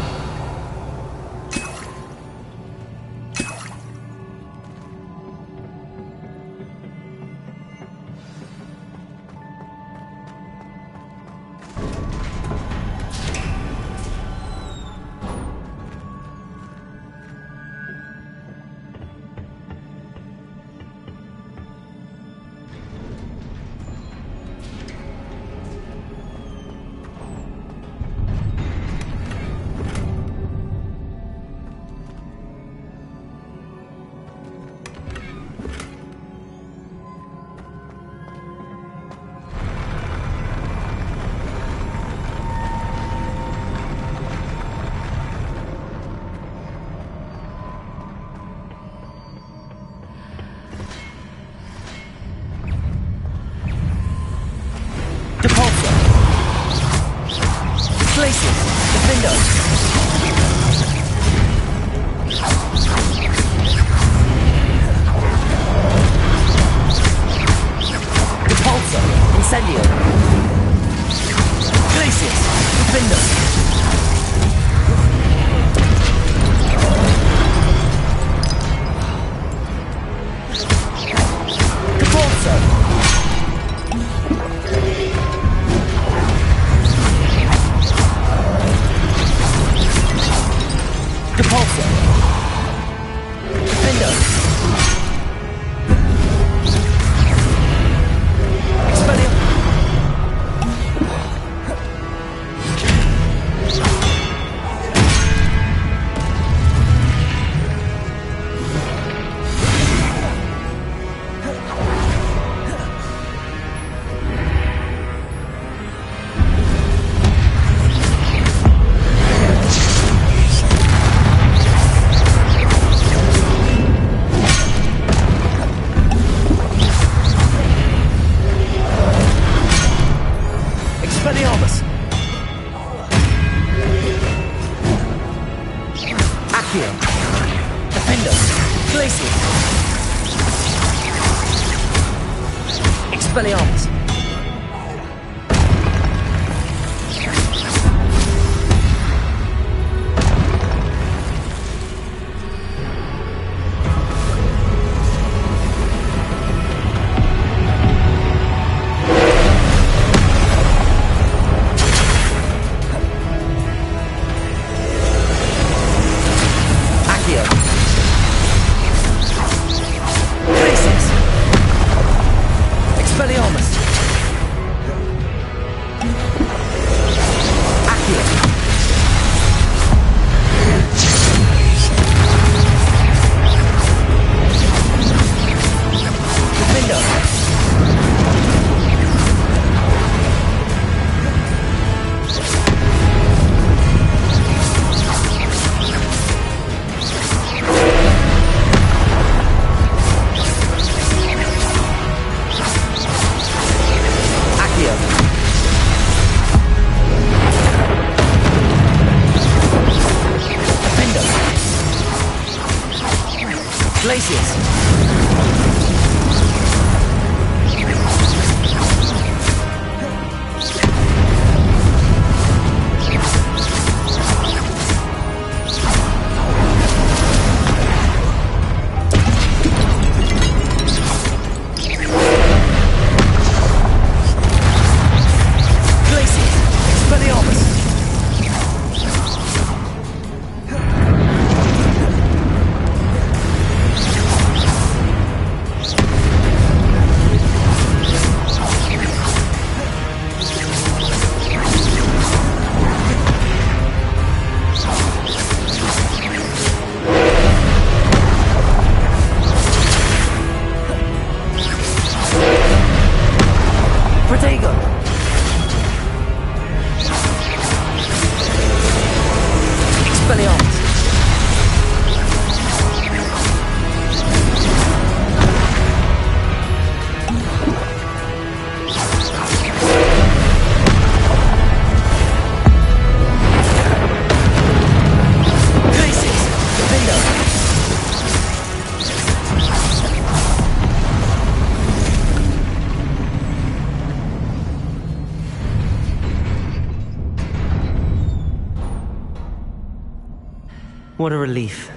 What a relief.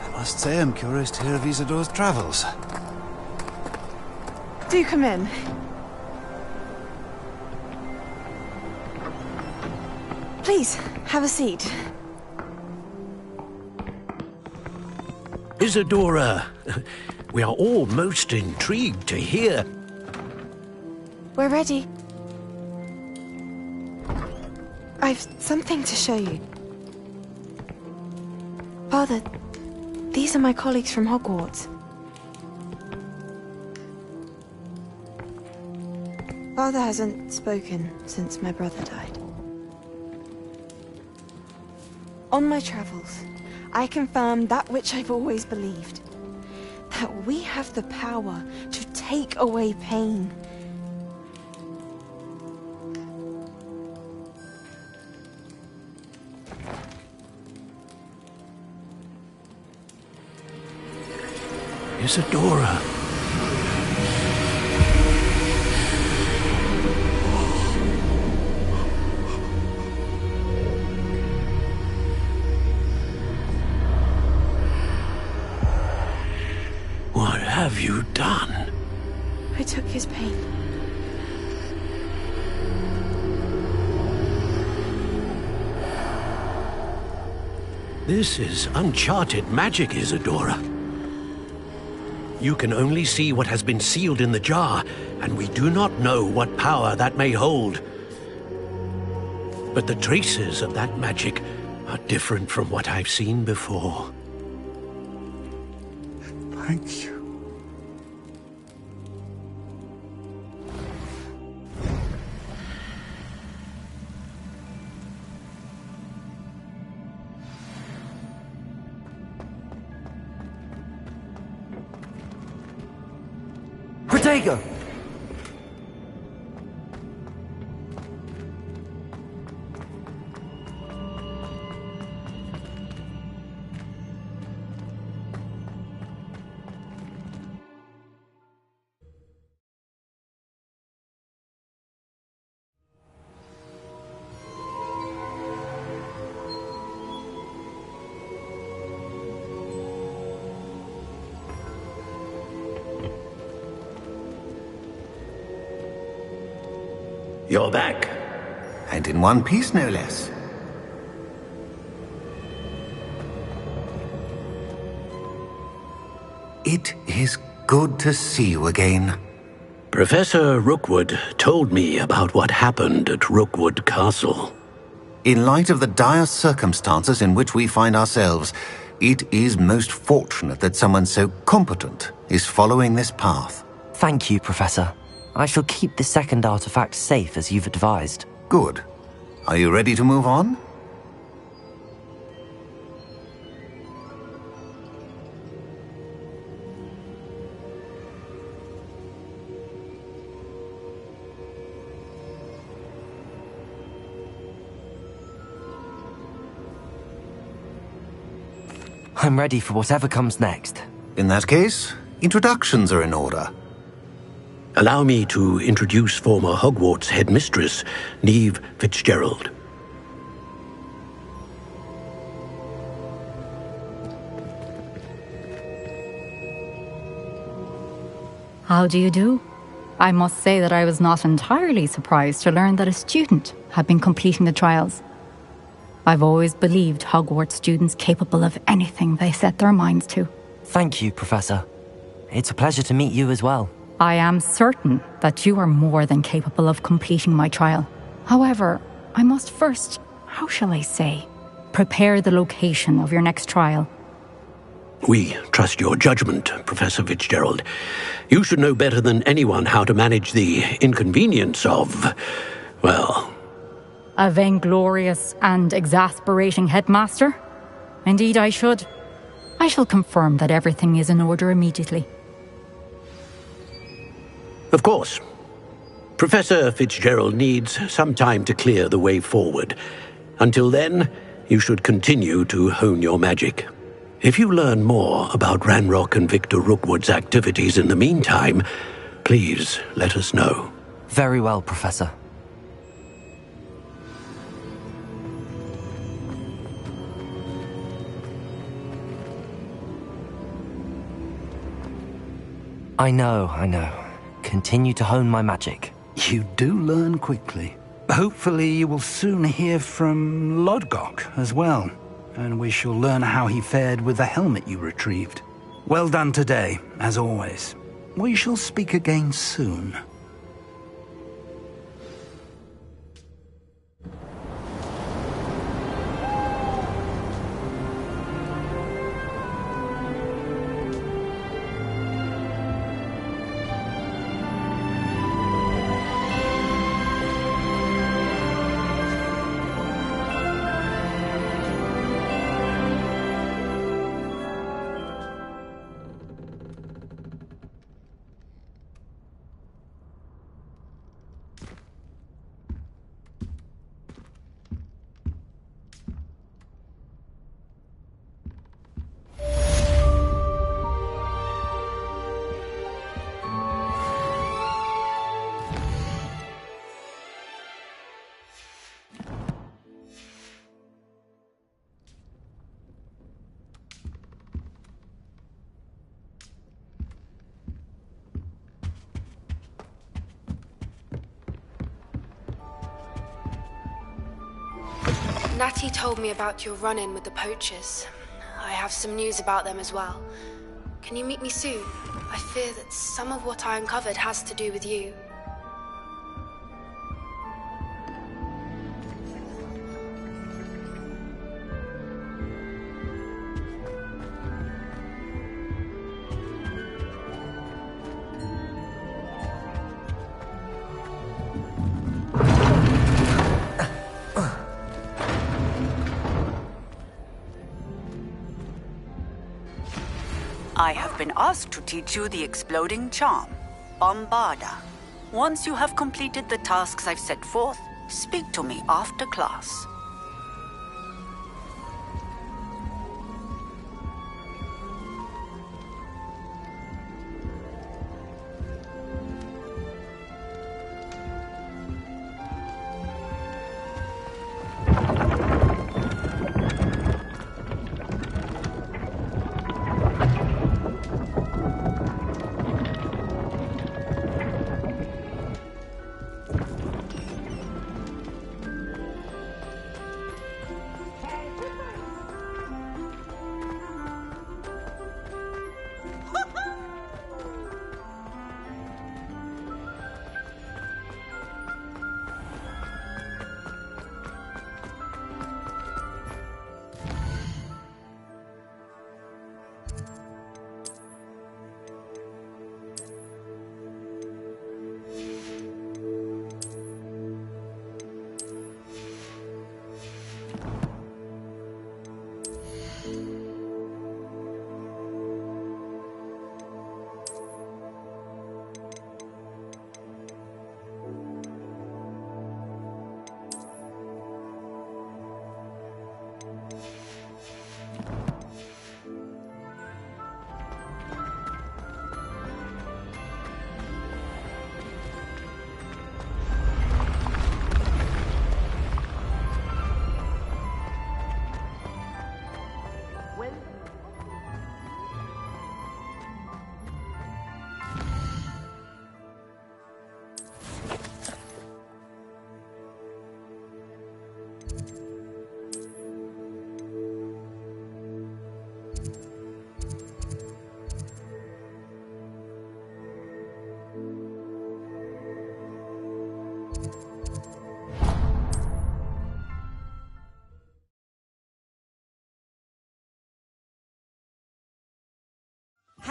I must say I'm curious to hear of Isidore's travels. Do come in. Please, have a seat. Isadora, we are all most intrigued to hear. We're ready. I've something to show you. Father, these are my colleagues from Hogwarts. Father hasn't spoken since my brother died. On my travels, I confirmed that which I've always believed. That we have the power to take away pain. Isadora. What have you done? I took his pain. This is uncharted magic, Isadora. You can only see what has been sealed in the jar, and we do not know what power that may hold. But the traces of that magic are different from what I've seen before. Thank you. Protego! You're back. And in one piece, no less. It is good to see you again. Professor Rookwood told me about what happened at Rookwood Castle. In light of the dire circumstances in which we find ourselves, it is most fortunate that someone so competent is following this path. Thank you, Professor. I shall keep the second artifact safe as you've advised. Good. Are you ready to move on? I'm ready for whatever comes next. In that case, introductions are in order. Allow me to introduce former Hogwarts headmistress, Neve Fitzgerald. How do you do? I must say that I was not entirely surprised to learn that a student had been completing the trials. I've always believed Hogwarts students capable of anything they set their minds to. Thank you, Professor. It's a pleasure to meet you as well. I am certain that you are more than capable of completing my trial. However, I must first, how shall I say, prepare the location of your next trial. We trust your judgment, Professor Fitzgerald. You should know better than anyone how to manage the inconvenience of, well... A vainglorious and exasperating headmaster? Indeed I should. I shall confirm that everything is in order immediately. Of course. Professor Fitzgerald needs some time to clear the way forward. Until then, you should continue to hone your magic. If you learn more about Ranrock and Victor Rookwood's activities in the meantime, please let us know. Very well, Professor. I know. Continue to hone my magic. You do learn quickly. Hopefully you will soon hear from Lodgok as well, and we shall learn how he fared with the helmet you retrieved. Well done today, as always. We shall speak again soon. Natty told me about your run-in with the poachers. I have some news about them as well. Can you meet me soon? I fear that some of what I uncovered has to do with you. I have been asked to teach you the exploding charm, Bombarda. Once you have completed the tasks I've set forth, speak to me after class.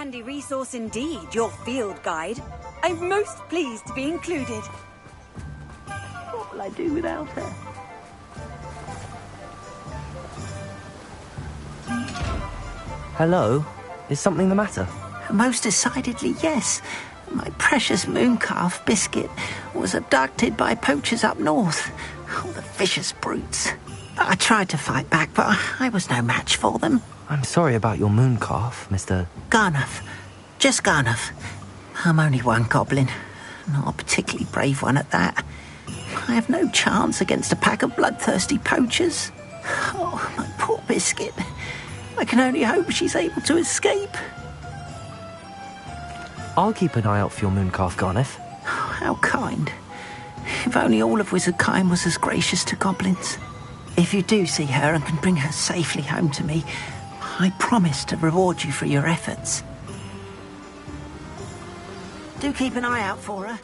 handy resource indeed, your field guide. I'm most pleased to be included. What will I do without her? Hello? Is something the matter? Most decidedly, yes. My precious mooncalf, Biscuit, was abducted by poachers up north. Oh, the vicious brutes. I tried to fight back, but I was no match for them. I'm sorry about your mooncalf, Mr. Garnuff. Just Garnuff. I'm only one goblin. Not a particularly brave one at that. I have no chance against a pack of bloodthirsty poachers. Oh, my poor Biscuit. I can only hope she's able to escape. I'll keep an eye out for your mooncalf, Garnuff. Oh, how kind. If only all of Wizardkind was as gracious to goblins. If you do see her and can bring her safely home to me, I promise to reward you for your efforts. Do keep an eye out for her.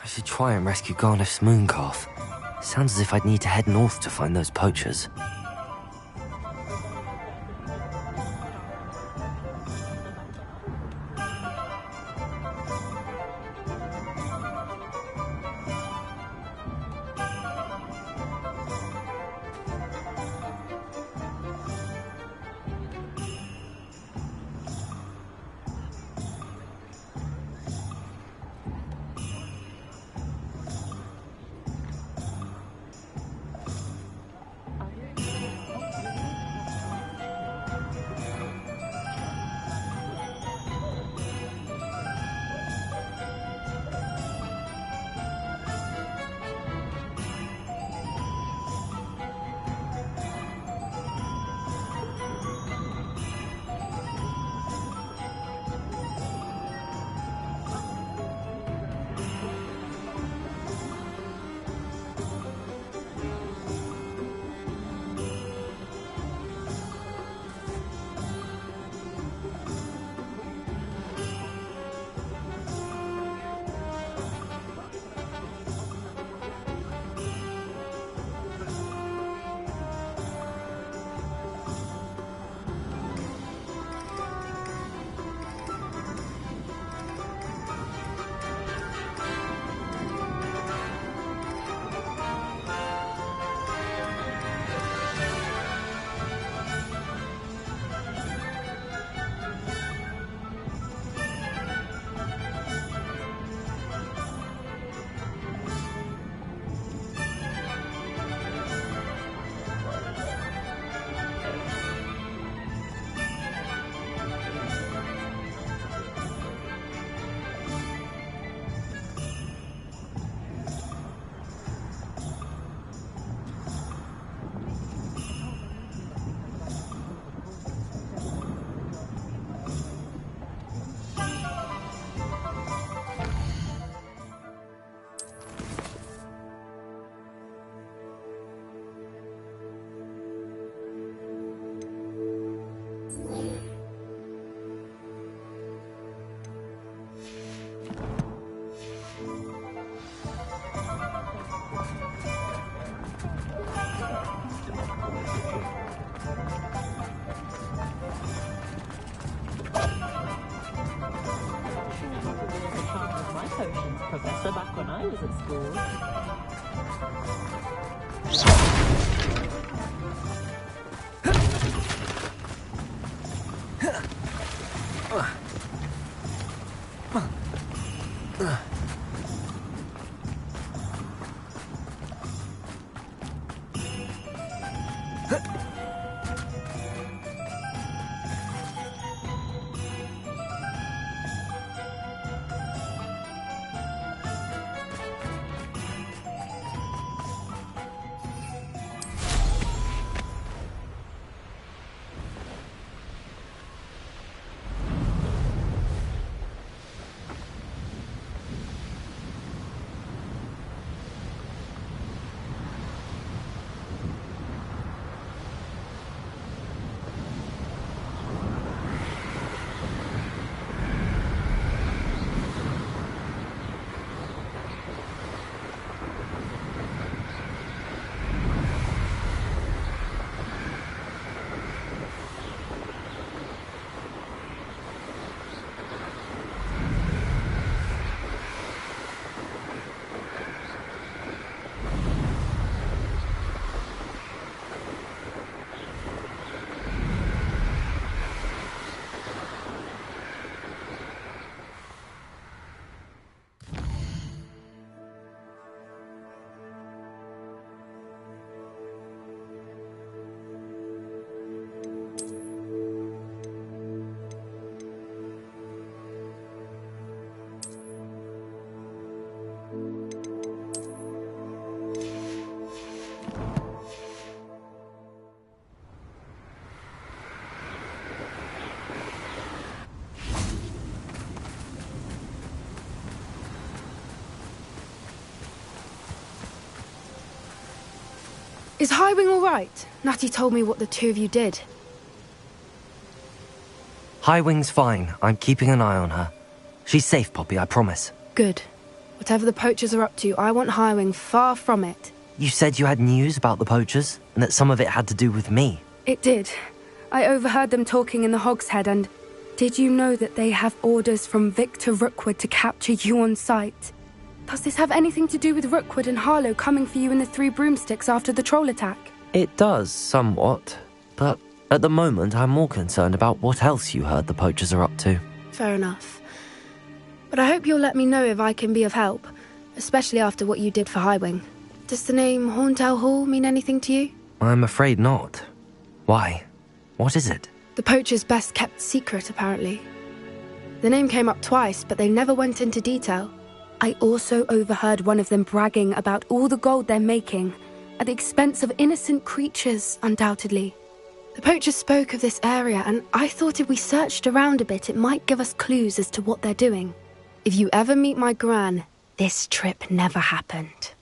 I should try and rescue Garnuff's mooncalf. Sounds as if I'd need to head north to find those poachers. when I was at school. Is Highwing all right? Natty told me what the two of you did. Highwing's fine. I'm keeping an eye on her. She's safe, Poppy, I promise. Good. Whatever the poachers are up to, I want Highwing far from it. You said you had news about the poachers, and that some of it had to do with me. It did. I overheard them talking in the Hogshead, and did you know that they have orders from Victor Rookwood to capture you on sight? Does this have anything to do with Rookwood and Harlow coming for you in the Three Broomsticks after the troll attack? It does, somewhat. But at the moment, I'm more concerned about what else you heard the poachers are up to. Fair enough. But I hope you'll let me know if I can be of help, especially after what you did for Highwing. Does the name Horntail Hall mean anything to you? I'm afraid not. Why? What is it? The poachers' best kept secret, apparently. The name came up twice, but they never went into detail. I also overheard one of them bragging about all the gold they're making, at the expense of innocent creatures, undoubtedly. The poachers spoke of this area, and I thought if we searched around a bit, it might give us clues as to what they're doing. If you ever meet my gran, this trip never happened.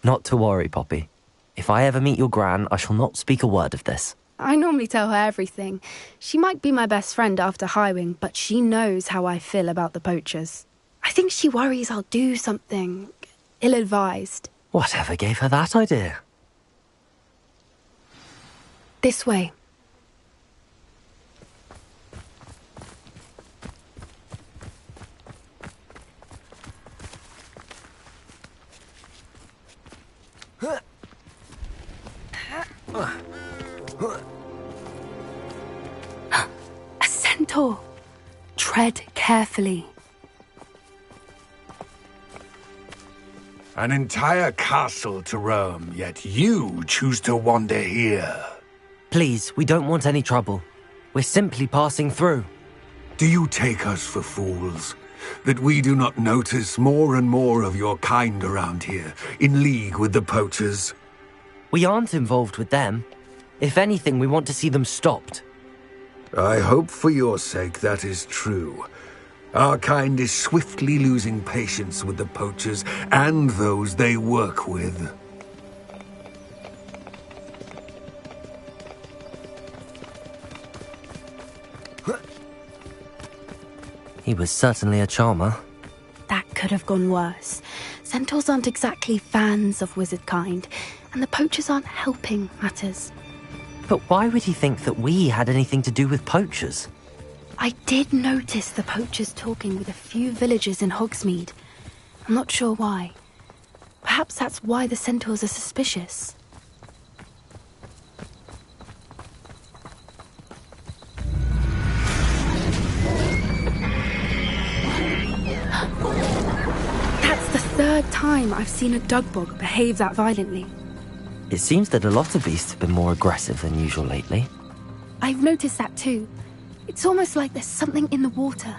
Not to worry, Poppy. If I ever meet your gran, I shall not speak a word of this. I normally tell her everything. She might be my best friend after Highwing, but she knows how I feel about the poachers. I think she worries I'll do something ill-advised. Whatever gave her that idea? This way. A centaur. Tread carefully. An entire castle to roam, yet you choose to wander here. Please, we don't want any trouble. We're simply passing through. Do you take us for fools? That we do not notice more and more of your kind around here, in league with the poachers? We aren't involved with them. If anything, we want to see them stopped. I hope for your sake that is true. Our kind is swiftly losing patience with the poachers and those they work with. He was certainly a charmer. That could have gone worse. Centaurs aren't exactly fans of wizard kind, and the poachers aren't helping matters. But why would he think that we had anything to do with poachers? I did notice the poachers talking with a few villagers in Hogsmeade. I'm not sure why. Perhaps that's why the centaurs are suspicious. That's the third time I've seen a dugbog behave that violently. It seems that a lot of beasts have been more aggressive than usual lately. I've noticed that too. It's almost like there's something in the water.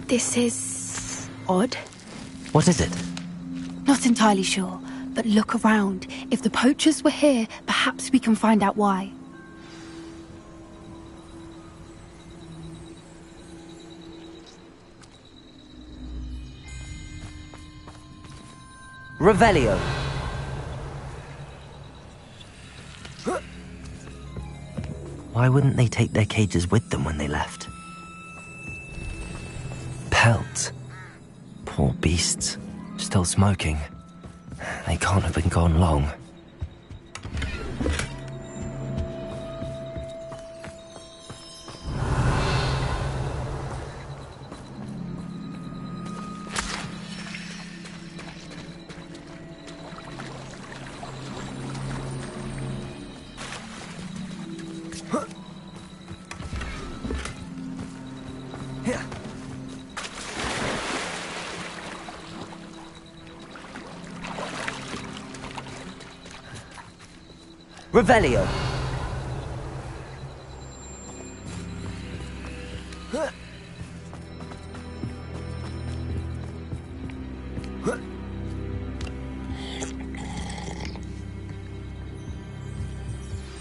This is odd. What is it? Not entirely sure, but look around. If the poachers were here, perhaps we can find out why. Revelio. Why wouldn't they take their cages with them when they left? Pelts. Poor beasts. Still smoking. They can't have been gone long. Revelio.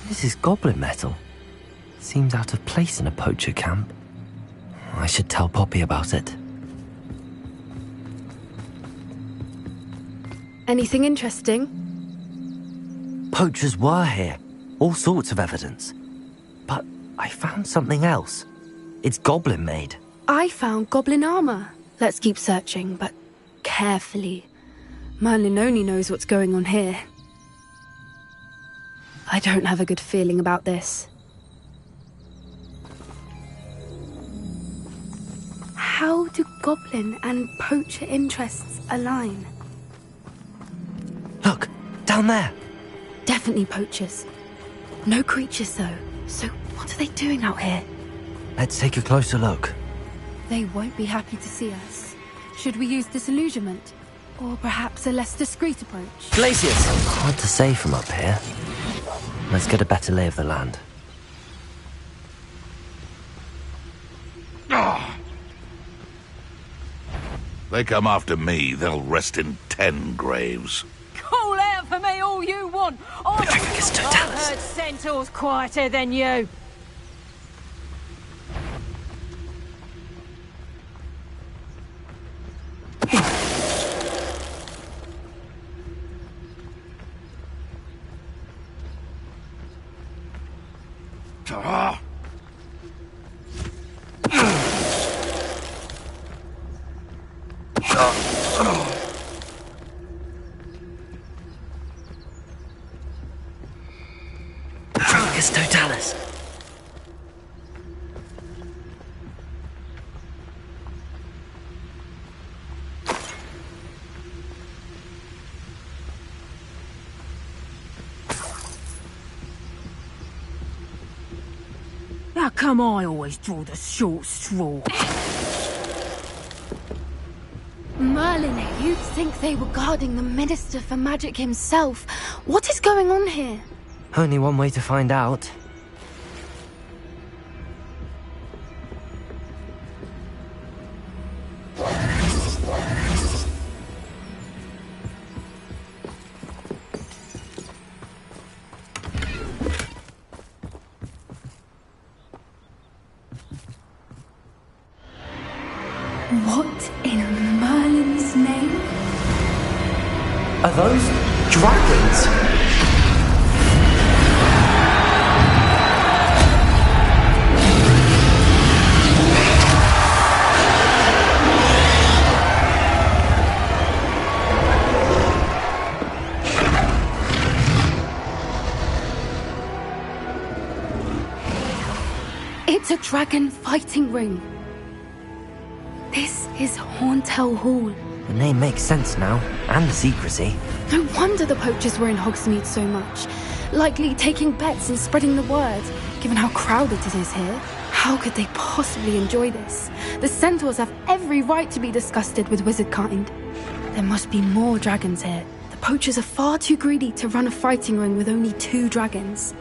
This is goblin metal. Seems out of place in a poacher camp. I should tell Poppy about it. Anything interesting? Poachers were here. All sorts of evidence. But I found something else. It's goblin made. I found goblin armor. Let's keep searching, but carefully. Merlin only knows what's going on here. I don't have a good feeling about this. How do goblin and poacher interests align? Look, down there. Definitely poachers. No creatures, though. So what are they doing out here? Let's take a closer look. They won't be happy to see us. Should we use disillusionment? Or perhaps a less discreet approach? Glaciers! Hard to say from up here. Let's get a better lay of the land. They come after me, they'll rest in 10 graves. Call out for me all you want. I've heard centaurs quieter than you. Totalis. How come I always draw the short straw? Merlin, you'd think they were guarding the Minister for Magic himself. What is going on here? Only one way to find out. What in Merlin's name? Are those dragons? a dragon fighting ring. This is Horntail Hall. The name makes sense now, and the secrecy. No wonder the poachers were in Hogsmeade so much. Likely taking bets and spreading the word, given how crowded it is here. How could they possibly enjoy this? The centaurs have every right to be disgusted with wizard kind. There must be more dragons here. The poachers are far too greedy to run a fighting ring with only 2 dragons.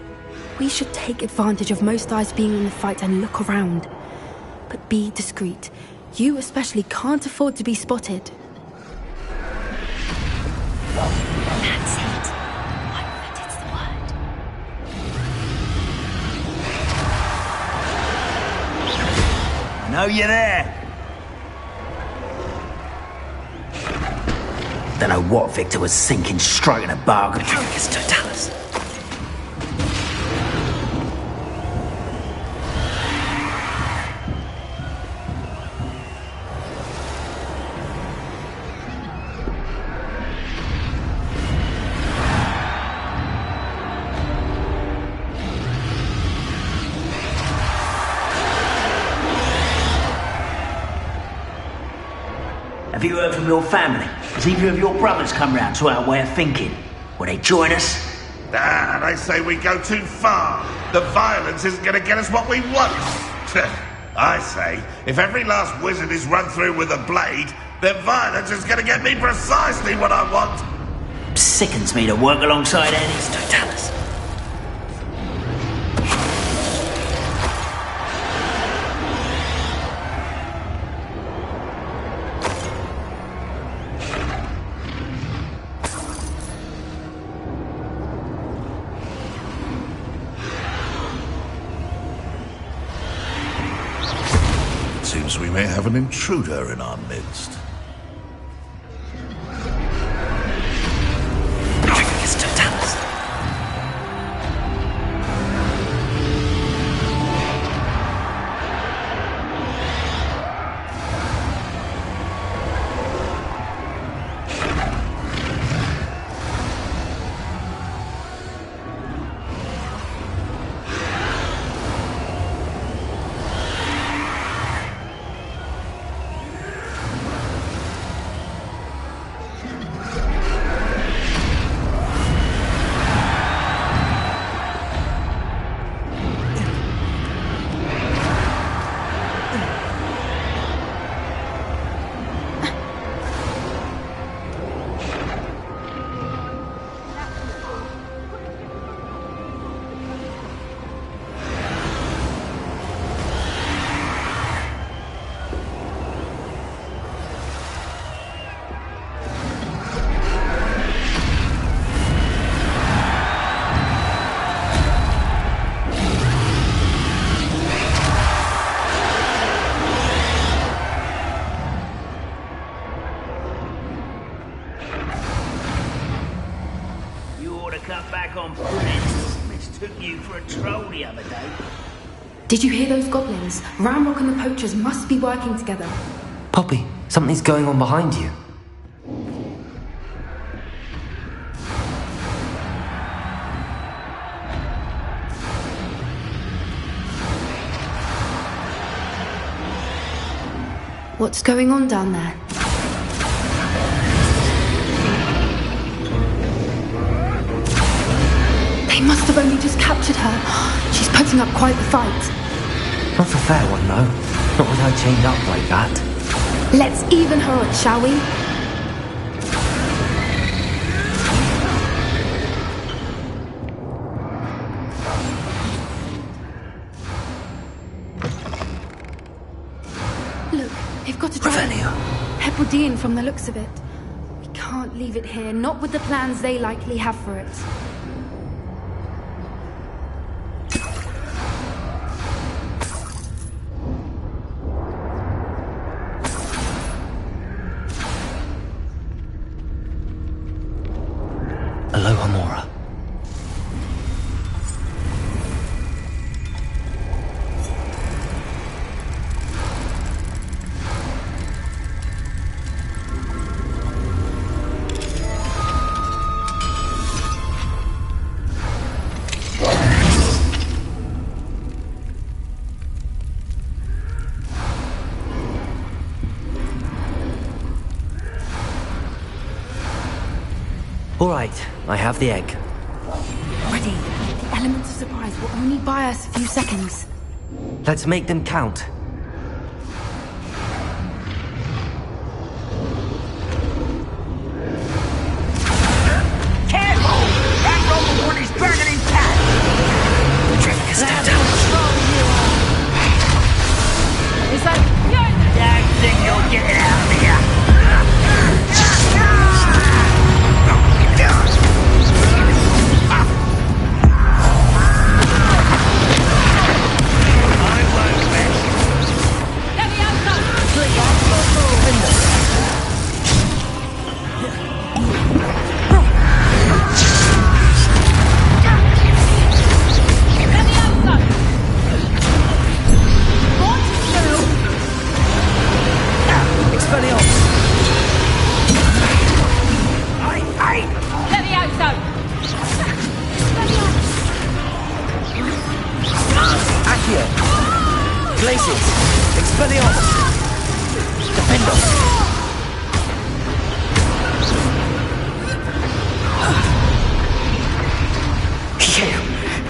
We should take advantage of most eyes being in the fight and look around. But be discreet. You especially can't afford to be spotted. That's it. I bet it's the word. I know you're there. Don't know what Victor was thinking, striking a bargain. It's Totalis. Have you heard from your family? Has either of your brothers come round to our way of thinking? Will they join us? Ah, they say we go too far. The violence isn't going to get us what we want. I say, if every last wizard is run through with a blade, then violence is going to get me precisely what I want. Sickens me to work alongside Annie's Totalis. Seems we may have an intruder in our midst. It's Totalis. Cut back on friends. Mistook you for a troll the other day. Did you hear those goblins? Ramrock and the poachers must be working together. Poppy, something's going on behind you. What's going on down there? They must have only just captured her. She's putting up quite the fight. Not a fair one, though. Not with her chained up like that. Let's even her up, shall we? Look, they've got a dragon. Hebridean from the looks of it. We can't leave it here, not with the plans they likely have for it. Aloha Mora. All right, I have the egg. Ready. The element of surprise will only buy us a few seconds. Let's make them count. Careful! That rubber one is burning in cat! The drink is still down. Is that... Don't think you'll get it out of here!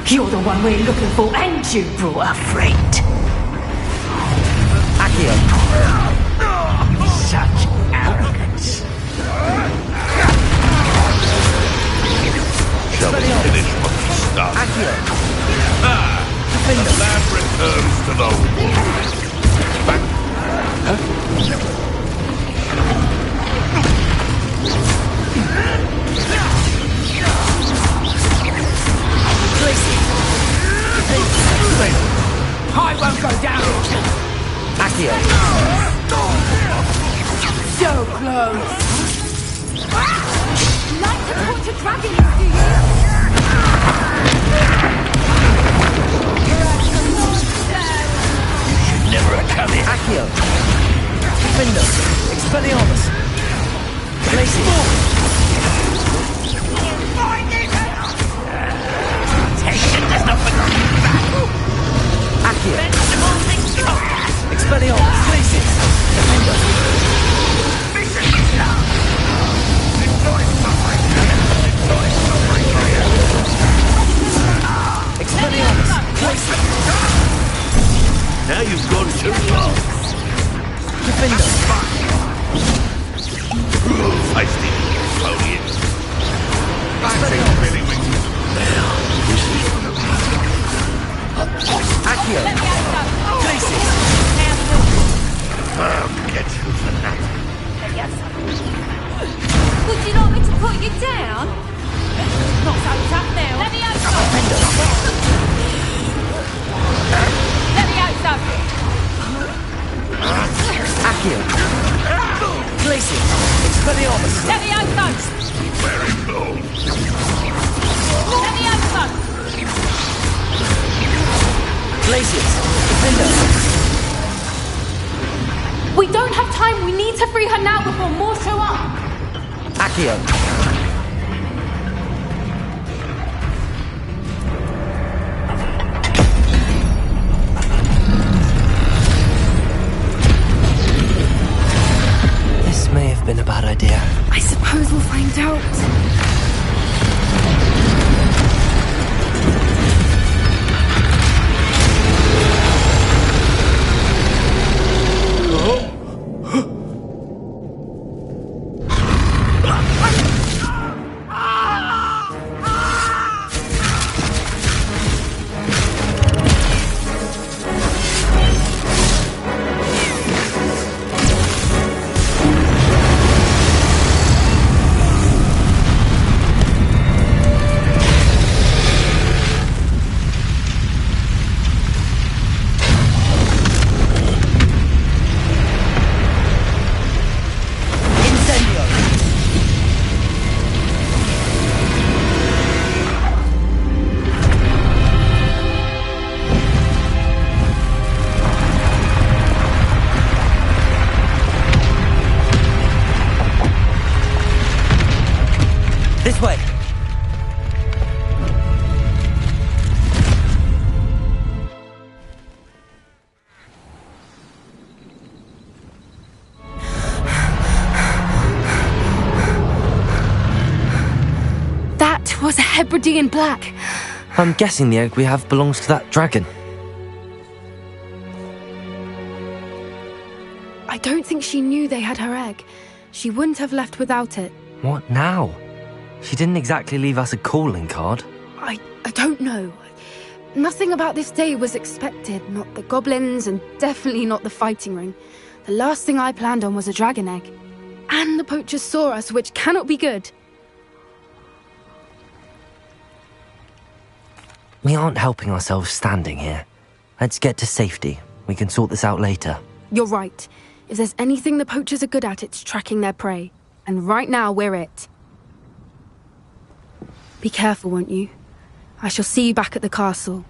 You're the one we're looking for, and you brought a friend. Accio. Such arrogance. Shall we finish what we started? Accio. And the lab returns to the wall. Back. I won't go down. Accio. So close. Like to torture dragons, do you? Never have come here. Accio. Defender. Expelliarmus. Glacier. Tension does not become back. Accio. Expelliarmus. Glacier. Defender. Expelliarmus. Glacier. Now you've gone too far. Defender. Feisty Folians. Now, this is Accio. Glacier. get you for that. Would you like me to put you down? Not so tough now. Let me out something. Let me out something. Accio. Glacier. Expelliarmus. Let me out something. Very cold. Let me out something. Glacier. Defender. We don't have time. We need to free her now before more show up. Accio. This may have been a bad idea. I suppose we'll find out. This way. was a Hebridean black. I'm guessing the egg we have belongs to that dragon. I don't think she knew they had her egg. She wouldn't have left without it. What now? She didn't exactly leave us a calling card. I don't know. Nothing about this day was expected. Not the goblins, and definitely not the fighting ring. The last thing I planned on was a dragon egg. And the poachers saw us, which cannot be good. We aren't helping ourselves standing here. Let's get to safety. We can sort this out later. You're right. If there's anything the poachers are good at, it's tracking their prey. And right now, we're it. Be careful, won't you? I shall see you back at the castle.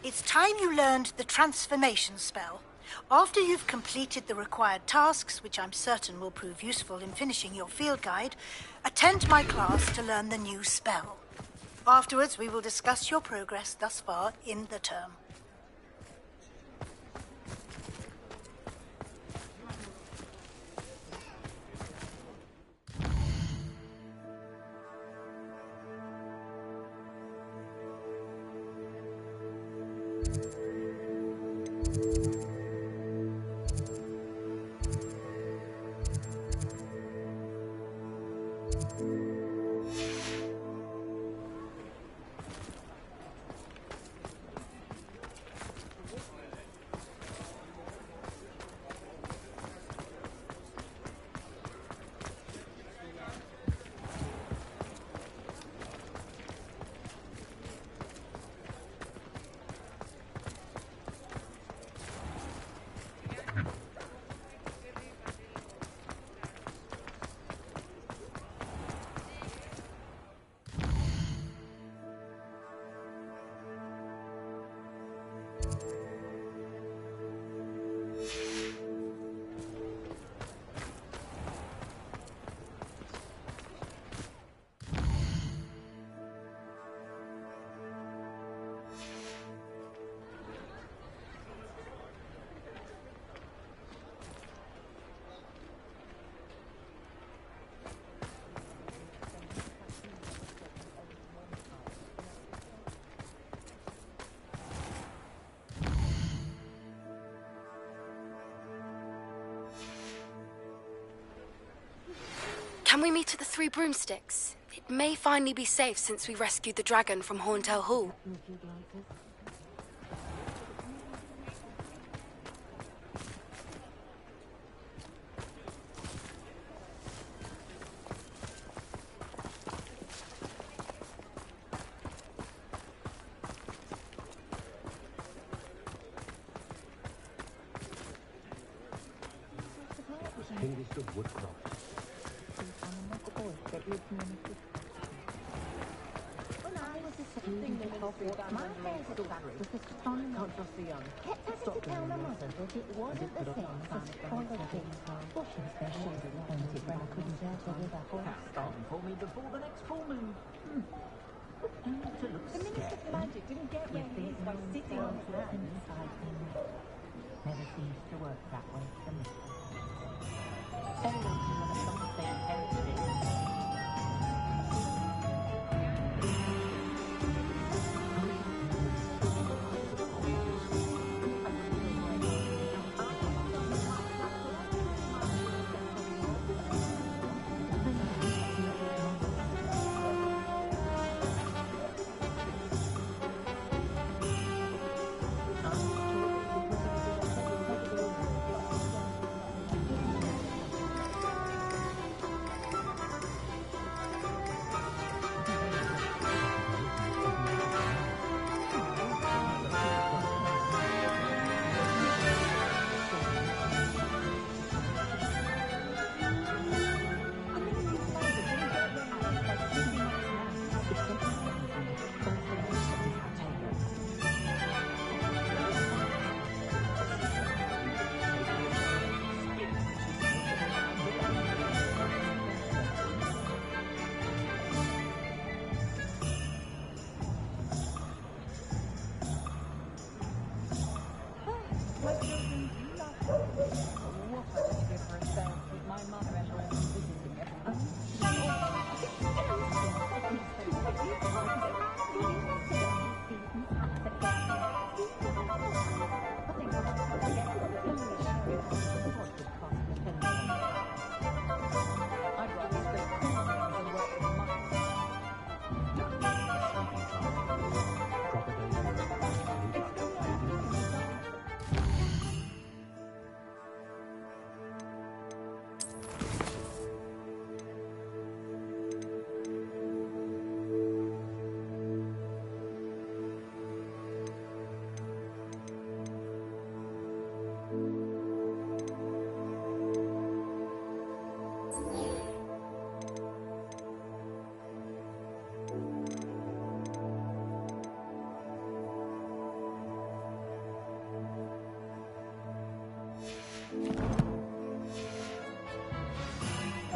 It's time you learned the transformation spell. After you've completed the required tasks, which I'm certain will prove useful in finishing your field guide, attend my class to learn the new spell. Afterwards, we will discuss your progress thus far in the term. Can we meet at the Three Broomsticks? It may finally be safe since we rescued the dragon from Horntail Hall.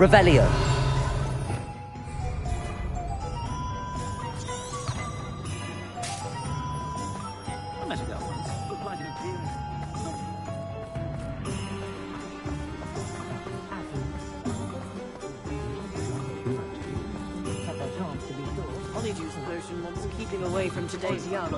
Revelio. Honeydews and lotion wants keeping away from today's young.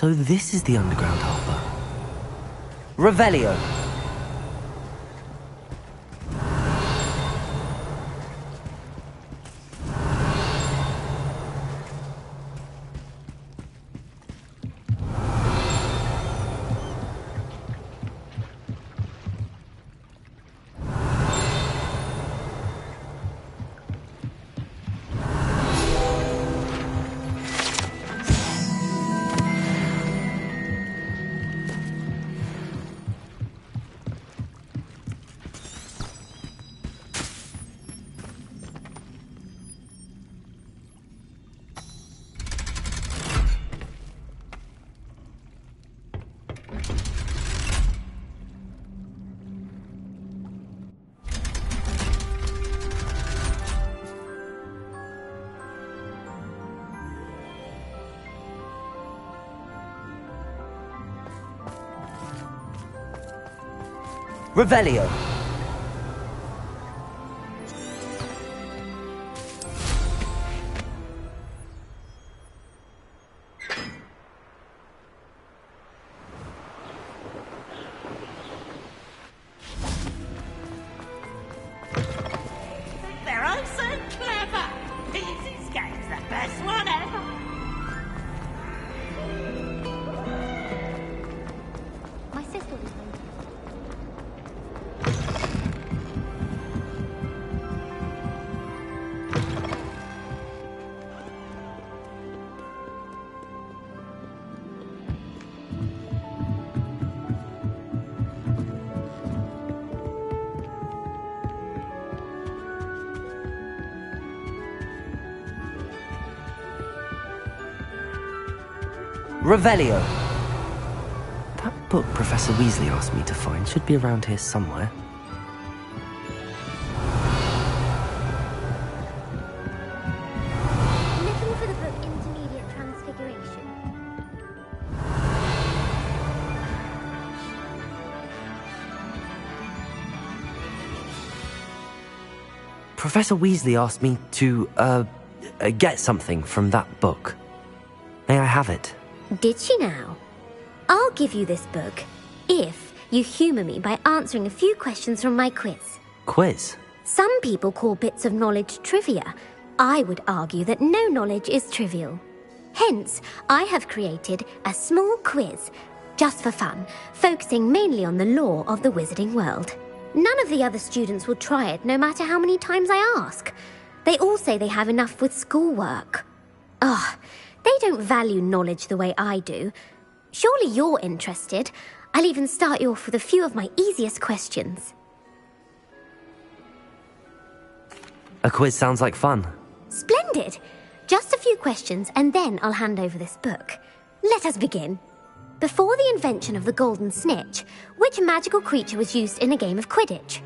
So this is the underground harbour. Revelio. Revelio. They're all so clever. Easy's game's the best one ever. My sister was one. Revelio. That book Professor Weasley asked me to find should be around here somewhere. Looking for the book Intermediate Transfiguration. Professor Weasley asked me to, get something from that book. May I have it? Did she now? I'll give you this book if you humour me by answering a few questions from my quiz. Quiz? Some people call bits of knowledge trivia. I would argue that no knowledge is trivial. Hence, I have created a small quiz, just for fun, focusing mainly on the lore of the wizarding world. None of the other students will try it, no matter how many times I ask. They all say they have enough with schoolwork. Ugh, they don't value knowledge the way I do. Surely you're interested. I'll even start you off with a few of my easiest questions. A quiz sounds like fun. Splendid! Just a few questions and then I'll hand over this book. Let us begin. Before the invention of the golden snitch, which magical creature was used in a game of Quidditch?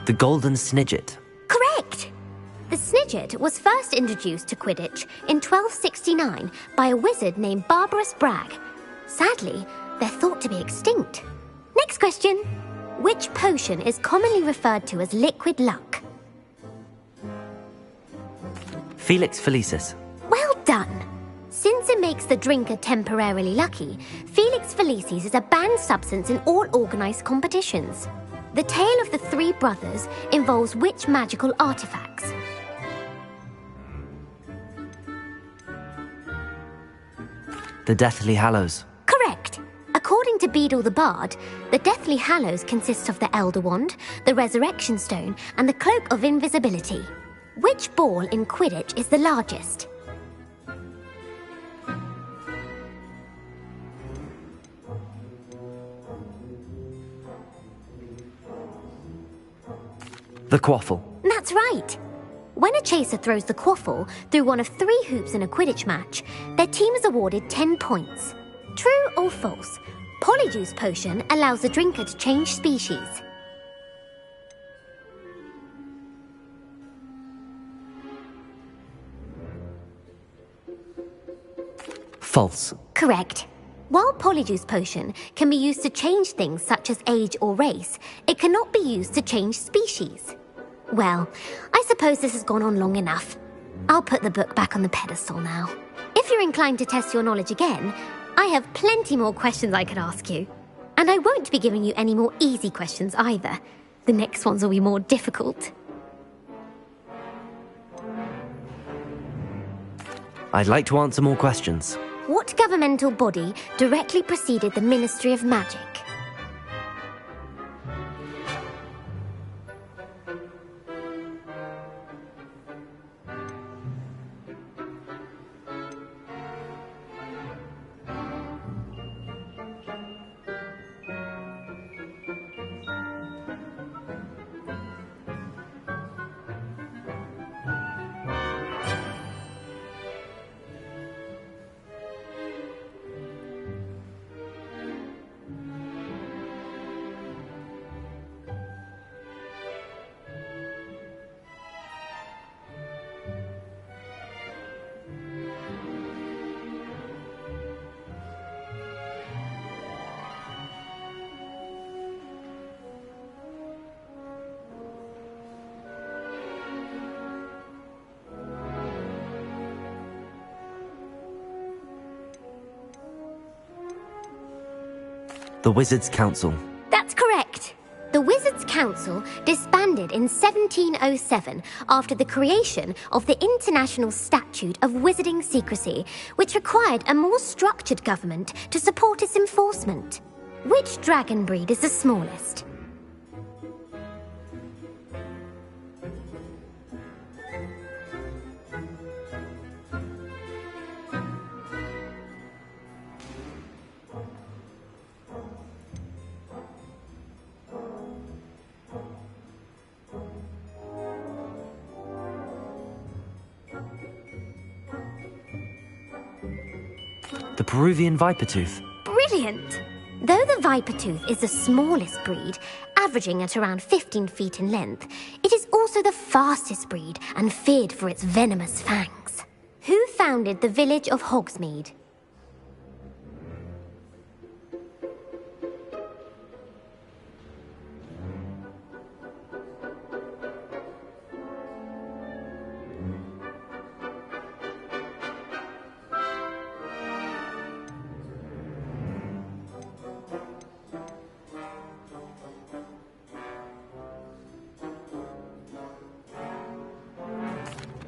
The Golden Snidget. Correct! The Snidget was first introduced to Quidditch in 1269 by a wizard named Barbarous Bragg. Sadly, they're thought to be extinct. Next question. Which potion is commonly referred to as liquid luck? Felix Felicis. Well done! Since it makes the drinker temporarily lucky, Felix Felicis is a banned substance in all organised competitions. The tale of the three brothers involves which magical artifacts? The Deathly Hallows. Correct. According to Beedle the Bard, the Deathly Hallows consists of the Elder Wand, the Resurrection Stone, and the Cloak of Invisibility. Which ball in Quidditch is the largest? The Quaffle. That's right. When a chaser throws the quaffle through one of 3 hoops in a Quidditch match, their team is awarded 10 points. True or false? Polyjuice Potion allows the drinker to change species. False. Correct. While Polyjuice Potion can be used to change things such as age or race, it cannot be used to change species. Well, I suppose this has gone on long enough. I'll put the book back on the pedestal now. If you're inclined to test your knowledge again, I have plenty more questions I could ask you. And I won't be giving you any more easy questions either. The next ones will be more difficult. I'd like to answer more questions. What governmental body directly preceded the Ministry of Magic? The Wizards' Council. That's correct. The Wizards' Council disbanded in 1707 after the creation of the International Statute of Wizarding Secrecy, which required a more structured government to support its enforcement. Which dragon breed is the smallest? The Peruvian Vipertooth. Brilliant! Though the Vipertooth is the smallest breed, averaging at around 15 feet in length, it is also the fastest breed and feared for its venomous fangs. Who founded the village of Hogsmeade?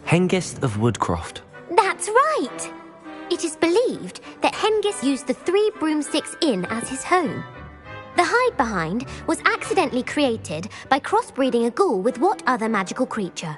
Hengist of Woodcroft. That's right! It is believed that Hengist used the Three Broomsticks Inn as his home. The hide-behind was accidentally created by crossbreeding a ghoul with what other magical creature?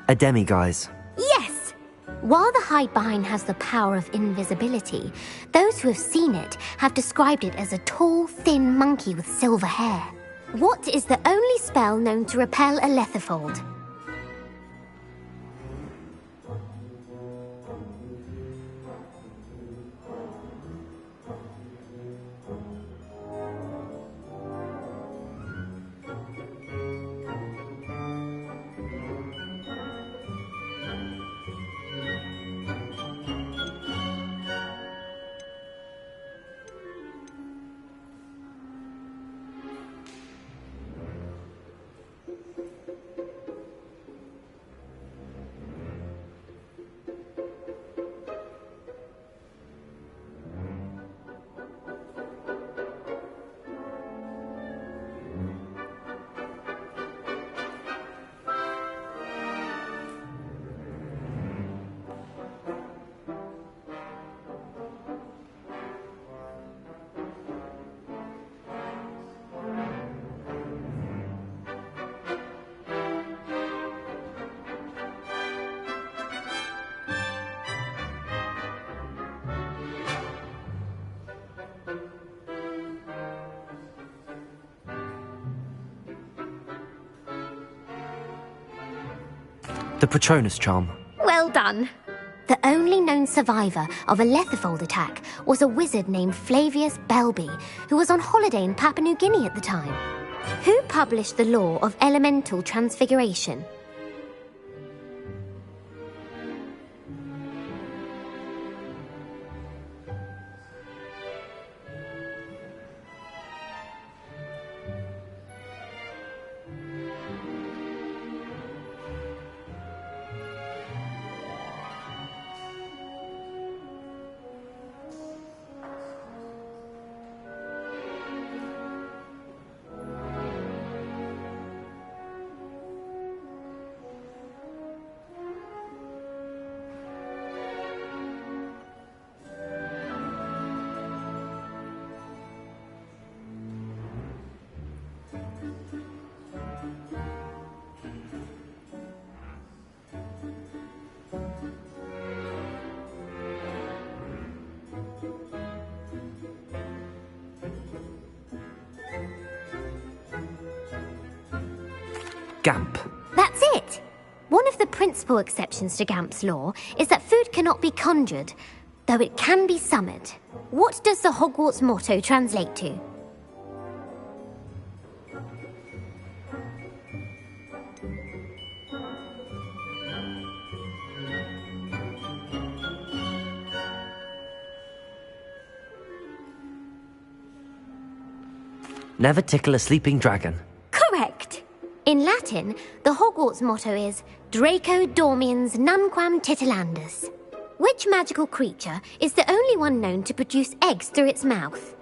A demiguise. Yes! While the hide-behind has the power of invisibility, those who have seen it have described it as a tall, thin monkey with silver hair. What is the only spell known to repel a lethifold? The Patronus charm. Well done! The only known survivor of a lethifold attack was a wizard named Flavius Belby, who was on holiday in Papua New Guinea at the time. Who published the law of elemental transfiguration? Gamp. That's it! One of the principal exceptions to Gamp's law is that food cannot be conjured, though it can be summoned. What does the Hogwarts motto translate to? Never tickle a sleeping dragon. Correct! In Latin, the Hogwarts motto is Draco dormiens nunquam titilandus. Which magical creature is the only one known to produce eggs through its mouth?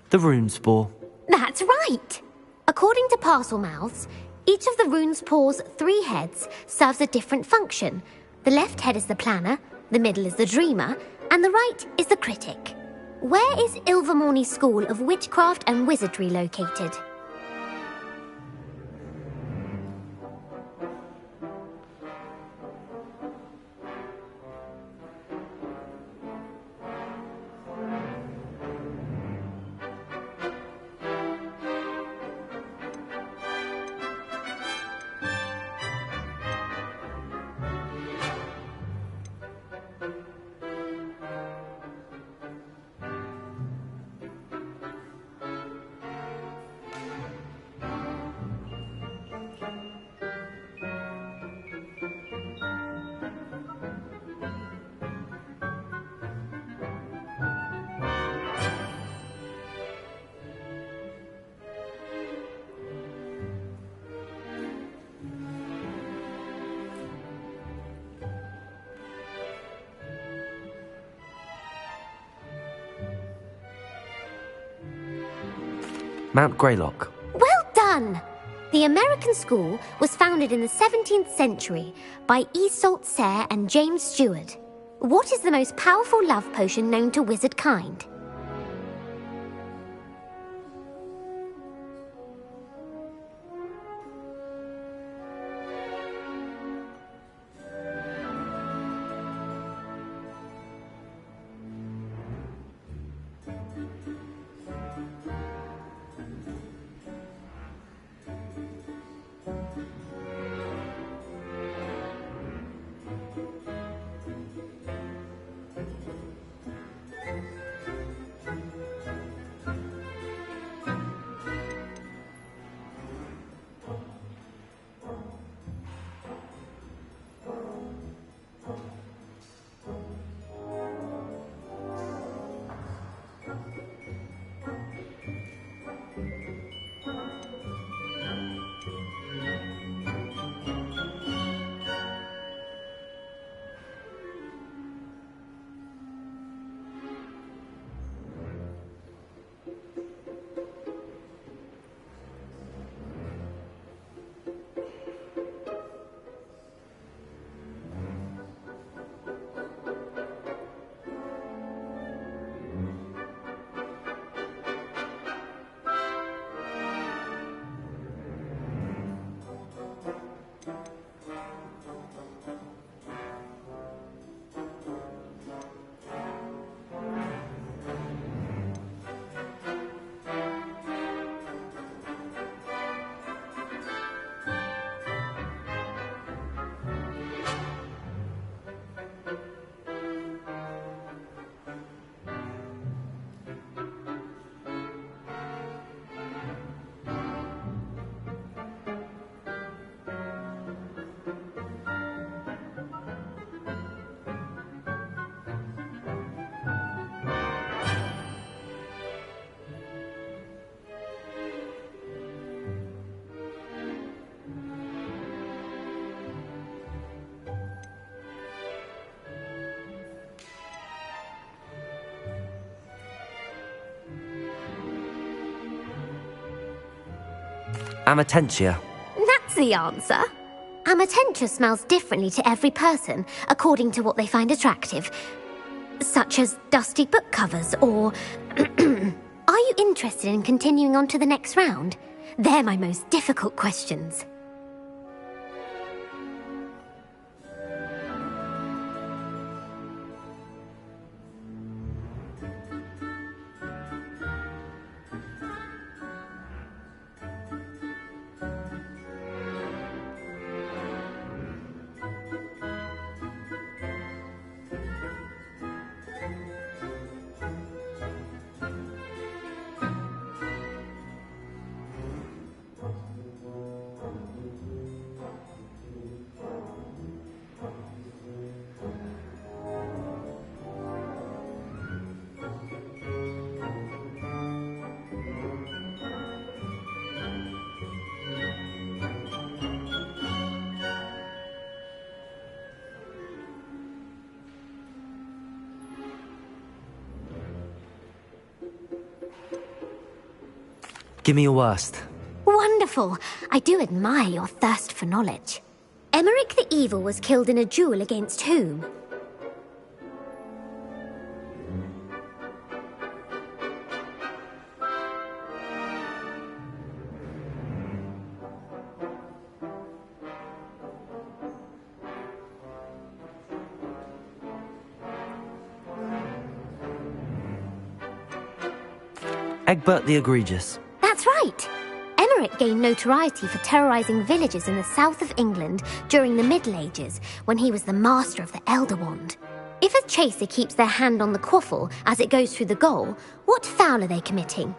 The rune spore. That's right! According to Parselmouths, each of the rune's paws' 3 heads serves a different function. The left head is the planner, the middle is the dreamer, and the right is the critic. Where is Ilvermorny School of Witchcraft and Wizardry located? Mount Greylock. Well done! The American school was founded in the 17th century by Iseult Sayre and James Stewart. What is the most powerful love potion known to wizard kind? Amatentia. That's the answer. Amatentia smells differently to every person, according to what they find attractive. Such as dusty book covers, or... Are you interested in continuing on to the next round? They're my most difficult questions. Give me your worst. Wonderful. I do admire your thirst for knowledge. Emmerich the Evil was killed in a duel against whom? Egbert the Egregious. That's right. Emmerich gained notoriety for terrorizing villages in the south of England during the Middle Ages, when he was the master of the Elder Wand. If a chaser keeps their hand on the quaffle as it goes through the goal, what foul are they committing?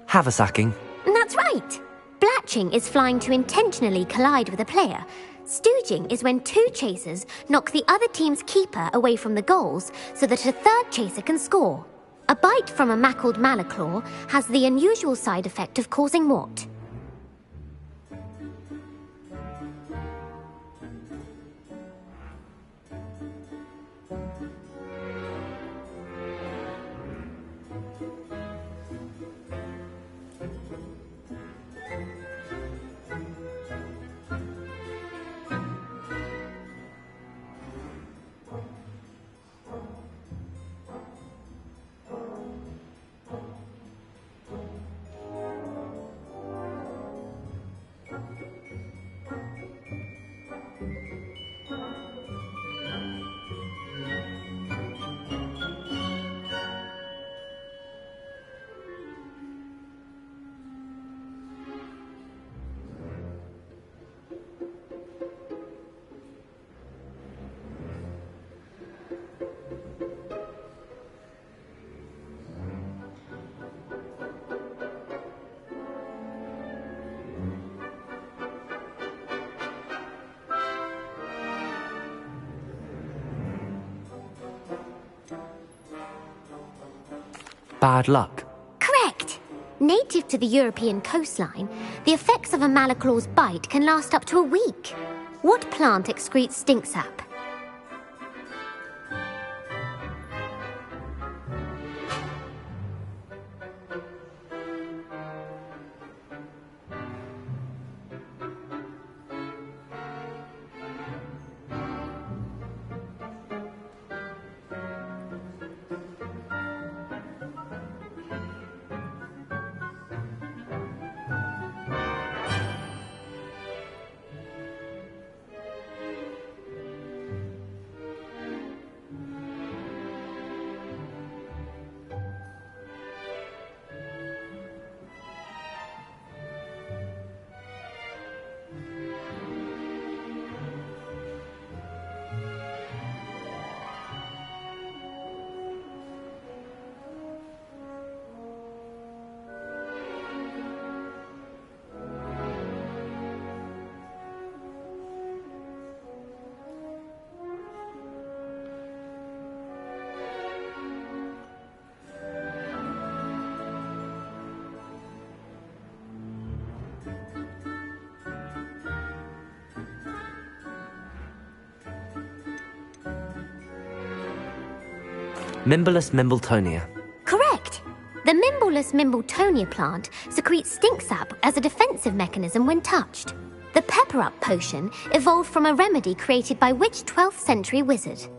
Haversacking. That's right. Blatching is flying to intentionally collide with a player. Stooging is when two chasers knock the other team's keeper away from the goals so that a third chaser can score. A bite from a mackled malaclaw has the unusual side effect of causing what? Bad luck. Correct. Native to the European coastline, the effects of a malaclaw's bite can last up to a week. What plant excretes stink sap? Mimbalus mimbletonia. Correct. The Mimbalus mimbletonia plant secretes stink sap as a defensive mechanism when touched. The pepper-up potion evolved from a remedy created by which 12th century wizard?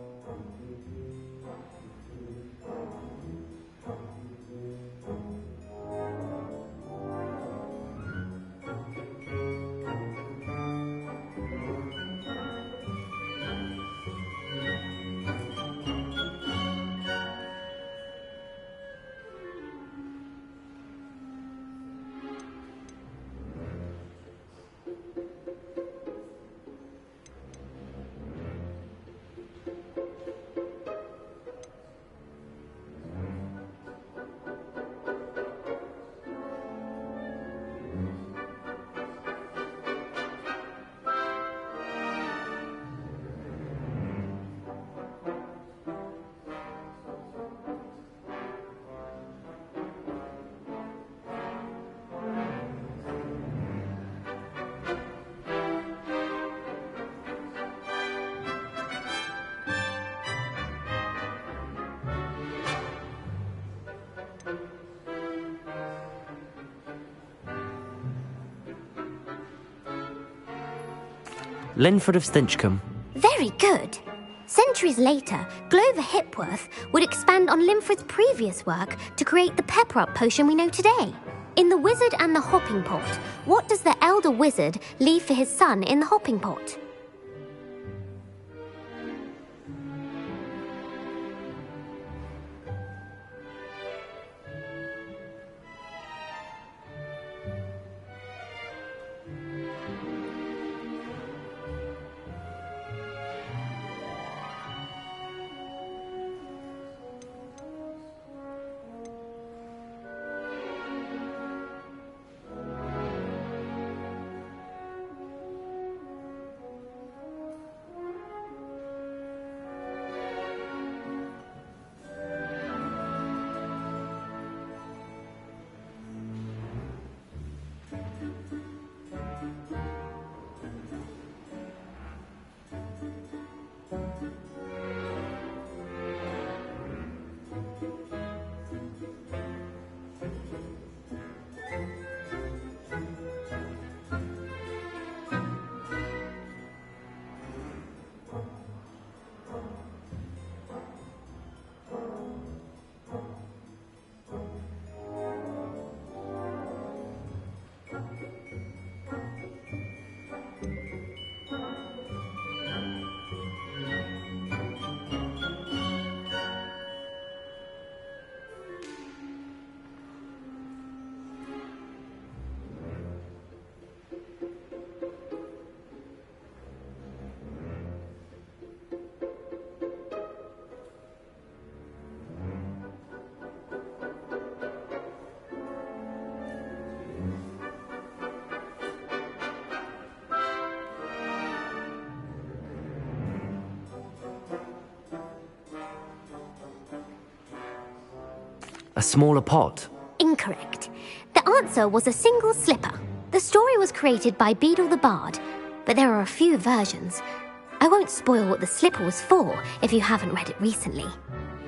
Linford of Stinchcombe. Very good. Centuries later, Glover Hipworth would expand on Linford's previous work to create the pepper-up potion we know today. In The Wizard and the Hopping Pot, what does the elder wizard leave for his son in the hopping pot? A smaller pot. Incorrect. The answer was a single slipper. The story was created by Beadle the Bard, but there are a few versions. I won't spoil what the slipper was for if you haven't read it recently.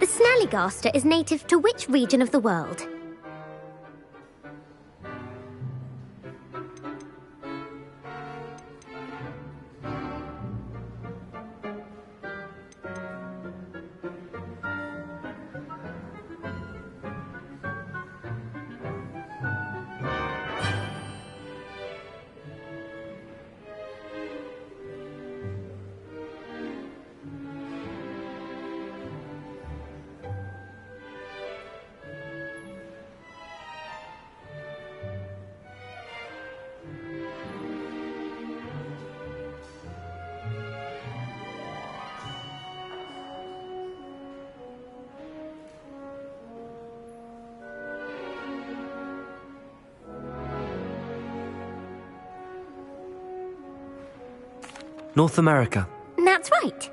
The Snallygaster is native to which region of the world? North America. That's right.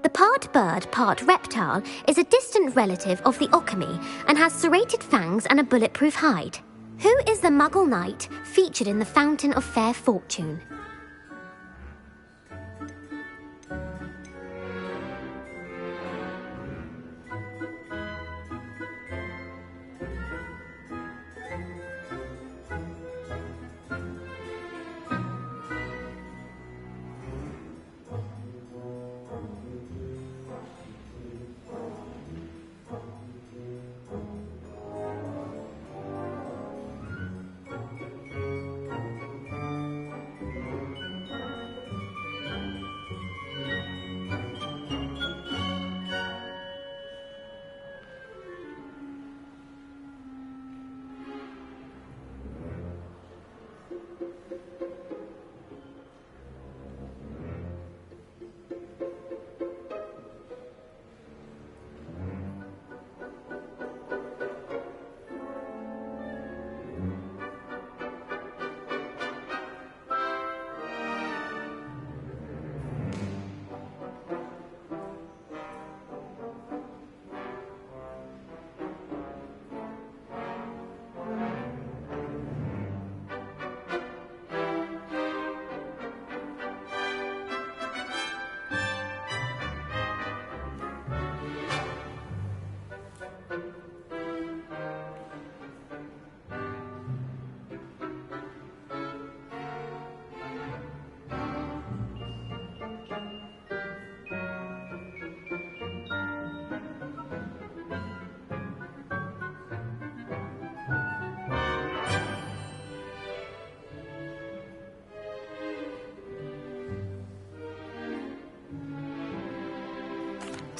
The part bird, part reptile is a distant relative of the Occamy and has serrated fangs and a bulletproof hide. Who is the Muggle knight featured in the Fountain of Fair Fortune?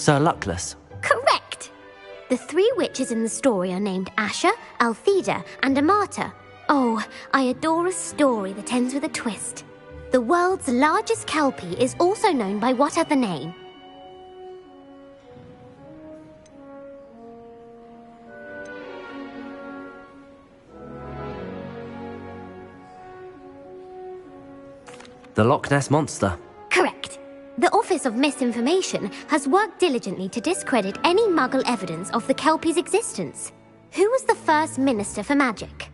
Sir Luckless. Correct! The 3 witches in the story are named Asha, Altheda, and Amata. Oh, I adore a story that ends with a twist. The world's largest kelpie is also known by what other name? The Loch Ness Monster. Correct. The Office of Misinformation has worked diligently to discredit any Muggle evidence of the Kelpie's existence. Who was the first Minister for Magic?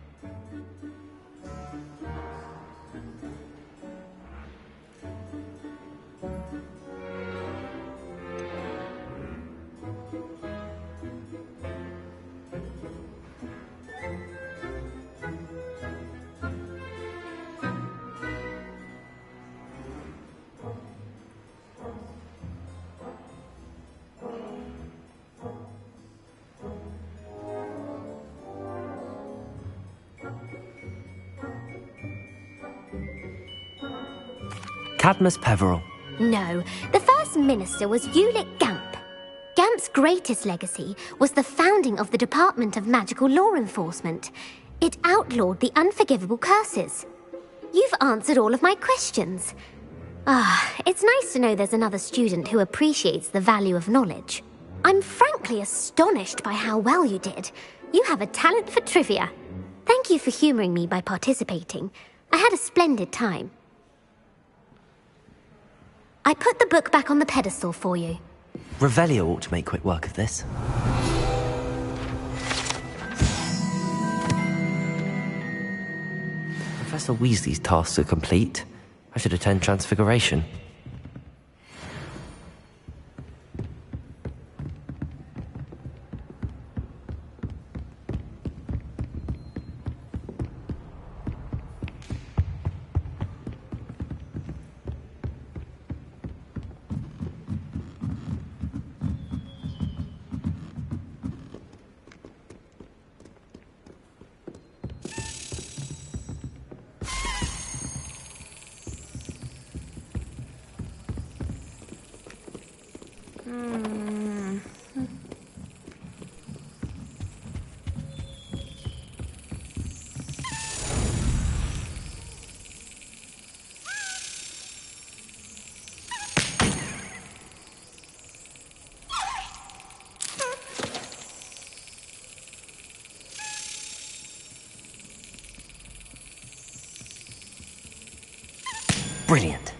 Cadmus Peveril. No, the first minister was Ulick Gamp. Gamp's greatest legacy was the founding of the Department of Magical Law Enforcement. It outlawed the unforgivable curses. You've answered all of my questions. It's nice to know there's another student who appreciates the value of knowledge. I'm frankly astonished by how well you did. You have a talent for trivia. Thank you for humoring me by participating. I had a splendid time. I put the book back on the pedestal for you. Revelio ought to make quick work of this. Professor Weasley's tasks are complete. I should attend Transfiguration. Brilliant.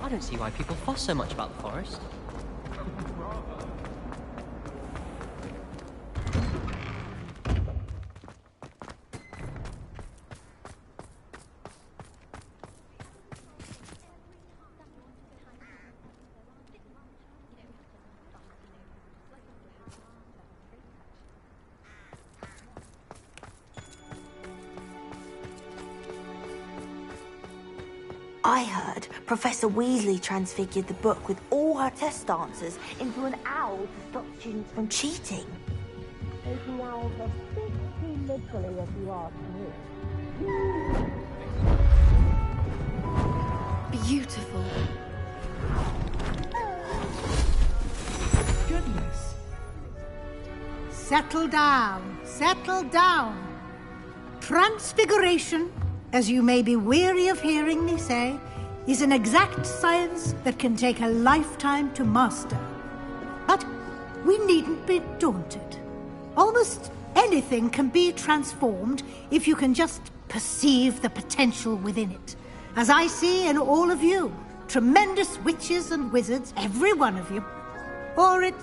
I don't see why people fuss so much about the forest. I heard Professor Weasley transfigured the book with all her test answers into an owl to stop students from cheating. Making owls a bit too literally, if you ask me. Beautiful. Goodness. Settle down. Settle down. Transfiguration, as you may be weary of hearing me say, is an exact science that can take a lifetime to master. But we needn't be daunted. Almost anything can be transformed if you can just perceive the potential within it. As I see in all of you, tremendous witches and wizards, every one of you. Or it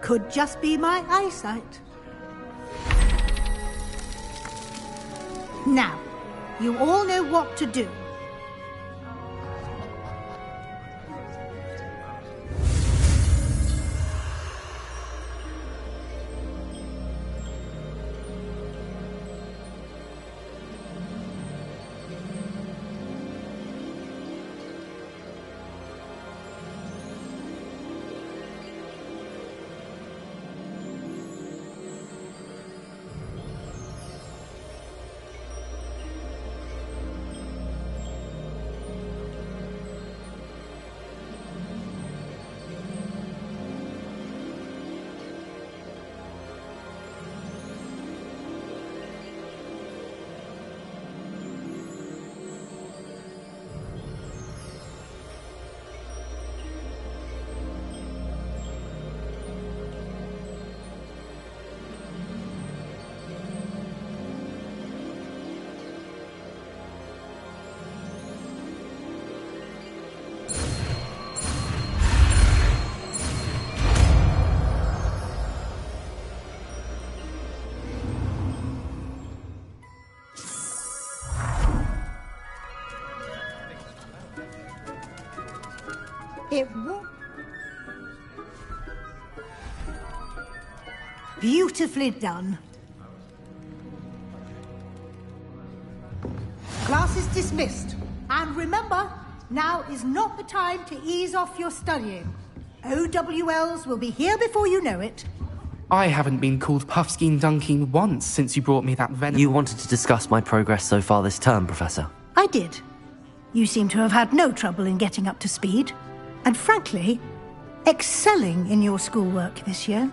could just be my eyesight. Now, you all know what to do. It won't. Beautifully done. Class is dismissed. And remember, now is not the time to ease off your studying. OWLs will be here before you know it. I haven't been called Puffskein Dunking once since you brought me that venom. You wanted to discuss my progress so far this term, Professor. I did. You seem to have had no trouble in getting up to speed. And frankly, excelling in your schoolwork this year.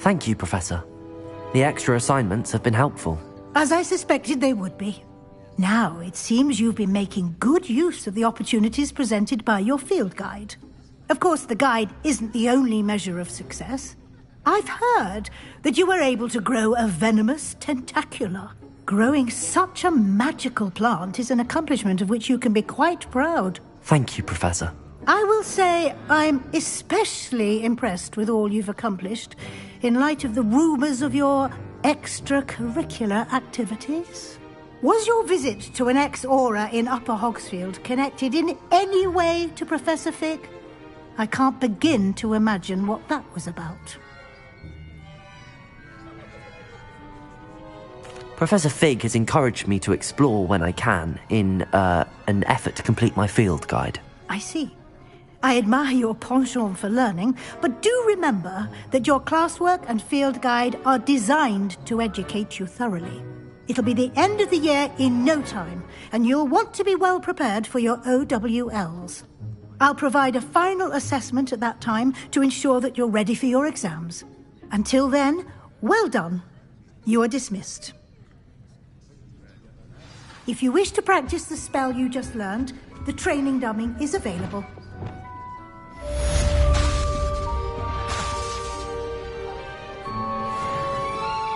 Thank you, Professor. The extra assignments have been helpful. As I suspected they would be. Now, it seems you've been making good use of the opportunities presented by your field guide. Of course, the guide isn't the only measure of success. I've heard that you were able to grow a venomous tentacula. Growing such a magical plant is an accomplishment of which you can be quite proud. Thank you, Professor. I will say I'm especially impressed with all you've accomplished in light of the rumours of your extracurricular activities. Was your visit to an ex-aura in Upper Hogsfield connected in any way to Professor Fig? I can't begin to imagine what that was about. Professor Fig has encouraged me to explore when I can in an effort to complete my field guide. I see. I admire your penchant for learning, but do remember that your classwork and field guide are designed to educate you thoroughly. It'll be the end of the year in no time, and you'll want to be well prepared for your OWLs. I'll provide a final assessment at that time to ensure that you're ready for your exams. Until then, well done. You are dismissed. If you wish to practice the spell you just learned, the training dummy is available.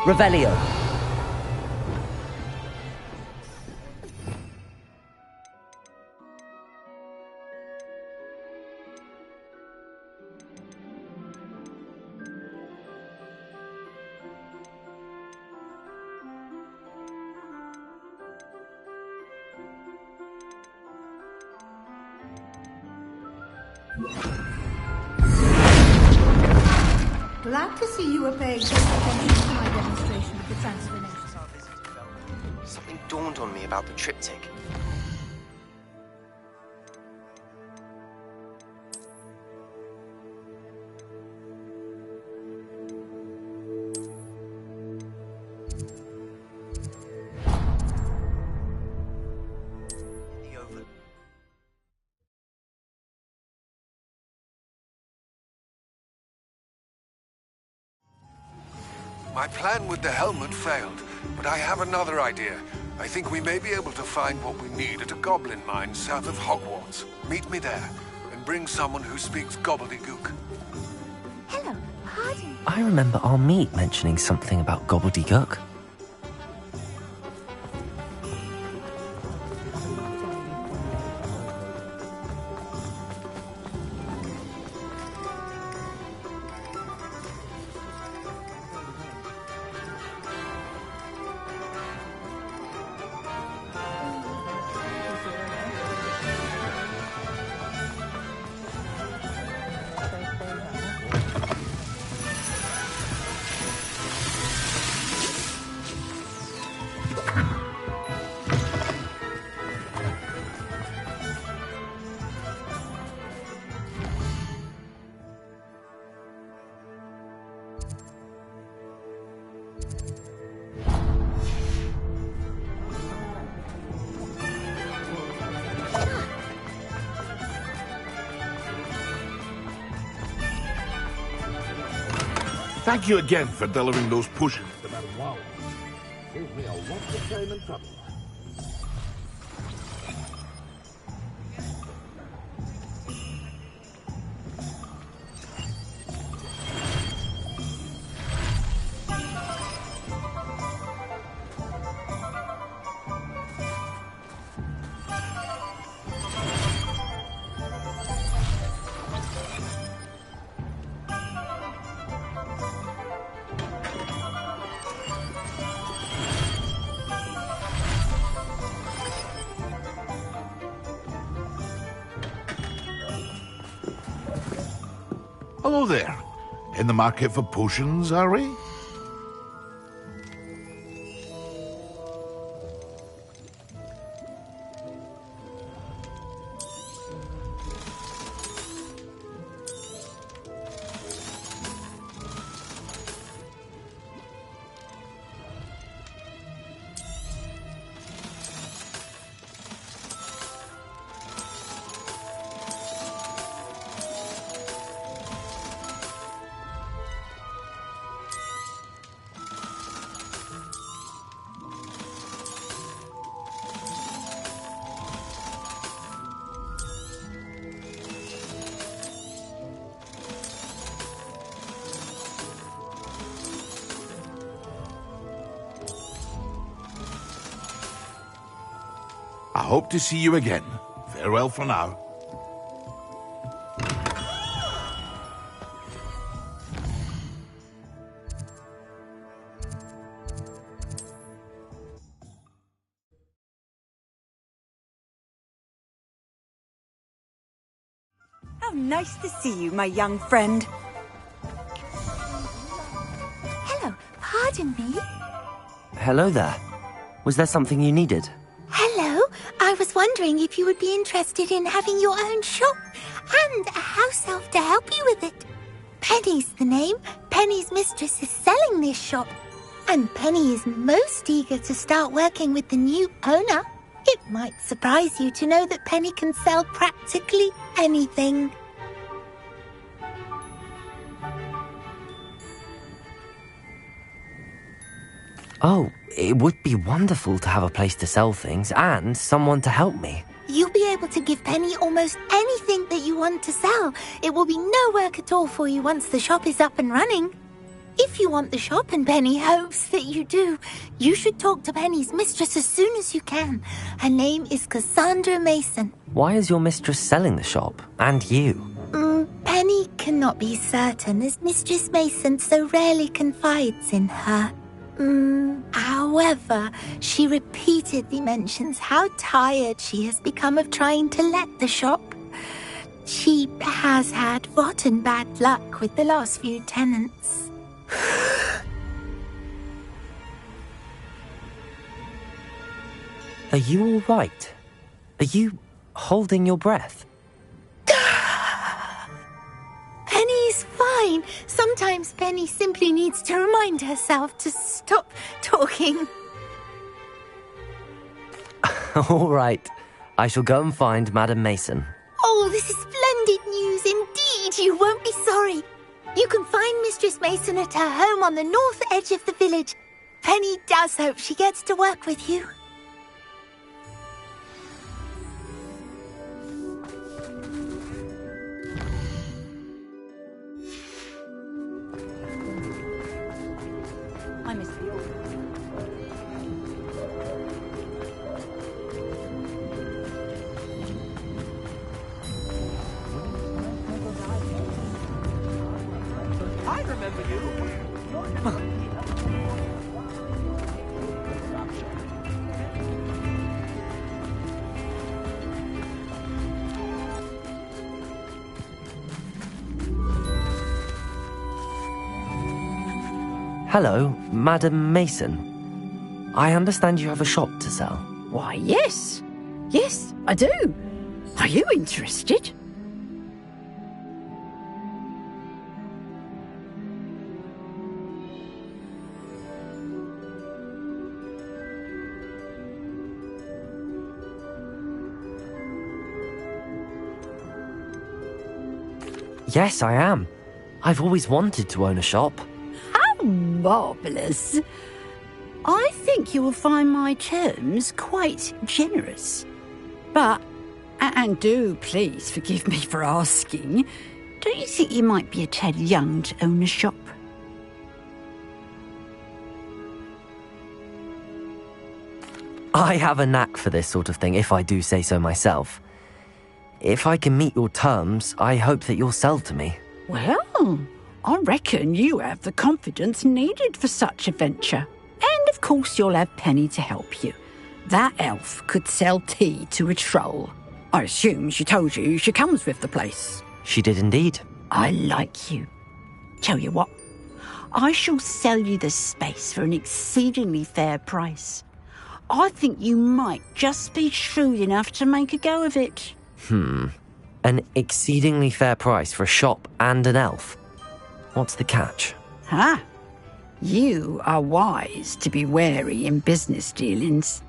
Revelio. Glad to see you are paying close attention to my demonstration of the transformation. Something dawned on me about the triptych. My plan with the helmet failed, but I have another idea. I think we may be able to find what we need at a goblin mine south of Hogwarts. Meet me there, and bring someone who speaks gobbledygook. Hello, pardon. I remember our meet mentioning something about gobbledygook. Thank you again for delivering those pushes. Wow. Saved me a lot of time and trouble. Hello there. In the market for potions, are we? I hope to see you again. Farewell for now. How nice to see you, my young friend. Hello, pardon me. Hello there. Was there something you needed? Hello, I was wondering if you would be interested in having your own shop and a house elf to help you with it. Penny's the name. Penny's mistress is selling this shop, and Penny is most eager to start working with the new owner. It might surprise you to know that Penny can sell practically anything. Oh, it would be wonderful to have a place to sell things and someone to help me. You'll be able to give Penny almost anything that you want to sell. It will be no work at all for you once the shop is up and running. If you want the shop, and Penny hopes that you do, you should talk to Penny's mistress as soon as you can. Her name is Cassandra Mason. Why is your mistress selling the shop? And you? Penny cannot be certain, as Mistress Mason so rarely confides in her. However, she repeatedly mentions how tired she has become of trying to let the shop. She has had rotten bad luck with the last few tenants. Are you all right? Are you holding your breath? Penny's fine. Sometimes Penny simply needs to remind herself to stop talking. All right. I shall go and find Madam Mason. Oh, this is splendid news indeed. You won't be sorry. You can find Mistress Mason at her home on the north edge of the village. Penny does hope she gets to work with you. I missed the order. I remember you. Hello, Madam Mason. I understand you have a shop to sell. Why, yes. Yes, I do. Are you interested? Yes, I am. I've always wanted to own a shop. How marvellous. I think you will find my terms quite generous. But, and do please forgive me for asking, don't you think you might be a tad young to own a shop? I have a knack for this sort of thing, if I do say so myself. If I can meet your terms, I hope that you'll sell to me. Well, I reckon you have the confidence needed for such a venture. And of course you'll have Penny to help you. That elf could sell tea to a troll. I assume she told you she comes with the place. She did indeed. I like you. Tell you what, I shall sell you the space for an exceedingly fair price. I think you might just be shrewd enough to make a go of it. An exceedingly fair price for a shop and an elf. What's the catch? You are wise to be wary in business dealings.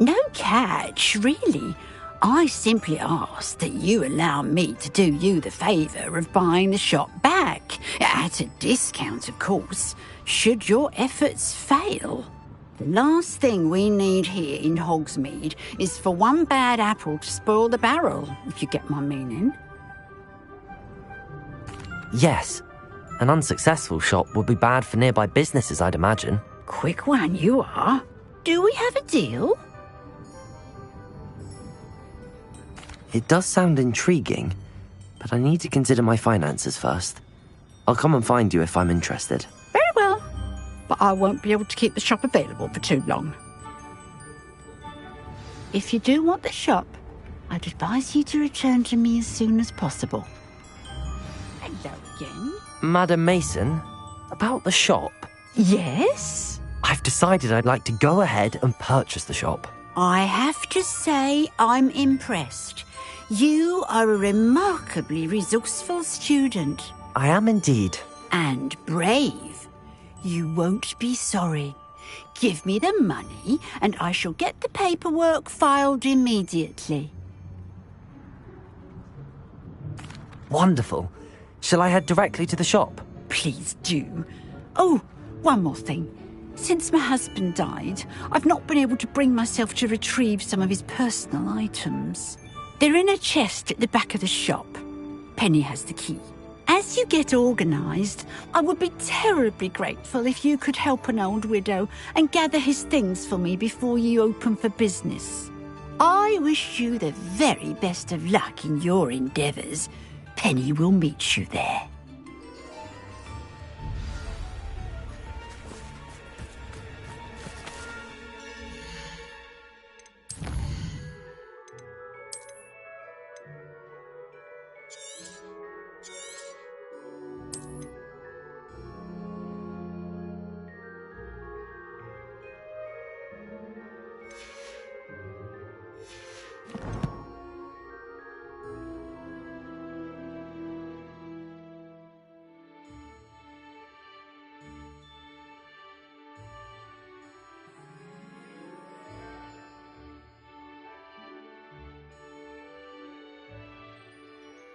No catch, really. I simply ask that you allow me to do you the favour of buying the shop back, at a discount, of course, should your efforts fail. The last thing we need here in Hogsmeade is for one bad apple to spoil the barrel, if you get my meaning. Yes. An unsuccessful shop would be bad for nearby businesses, I'd imagine. Quick one you are. Do we have a deal? It does sound intriguing, but I need to consider my finances first. I'll come and find you if I'm interested. Very well. But I won't be able to keep the shop available for too long. If you do want the shop, I'd advise you to return to me as soon as possible. Hello again. Madam Mason, about the shop? Yes? I've decided I'd like to go ahead and purchase the shop. I have to say I'm impressed. You are a remarkably resourceful student. I am indeed. And brave. You won't be sorry. Give me the money and I shall get the paperwork filed immediately. Wonderful. Shall I head directly to the shop? Please do. Oh, one more thing. Since my husband died, I've not been able to bring myself to retrieve some of his personal items. They're in a chest at the back of the shop. Penny has the key. As you get organised, I would be terribly grateful if you could help an old widow and gather his things for me before you open for business. I wish you the very best of luck in your endeavours. Penny will meet you there.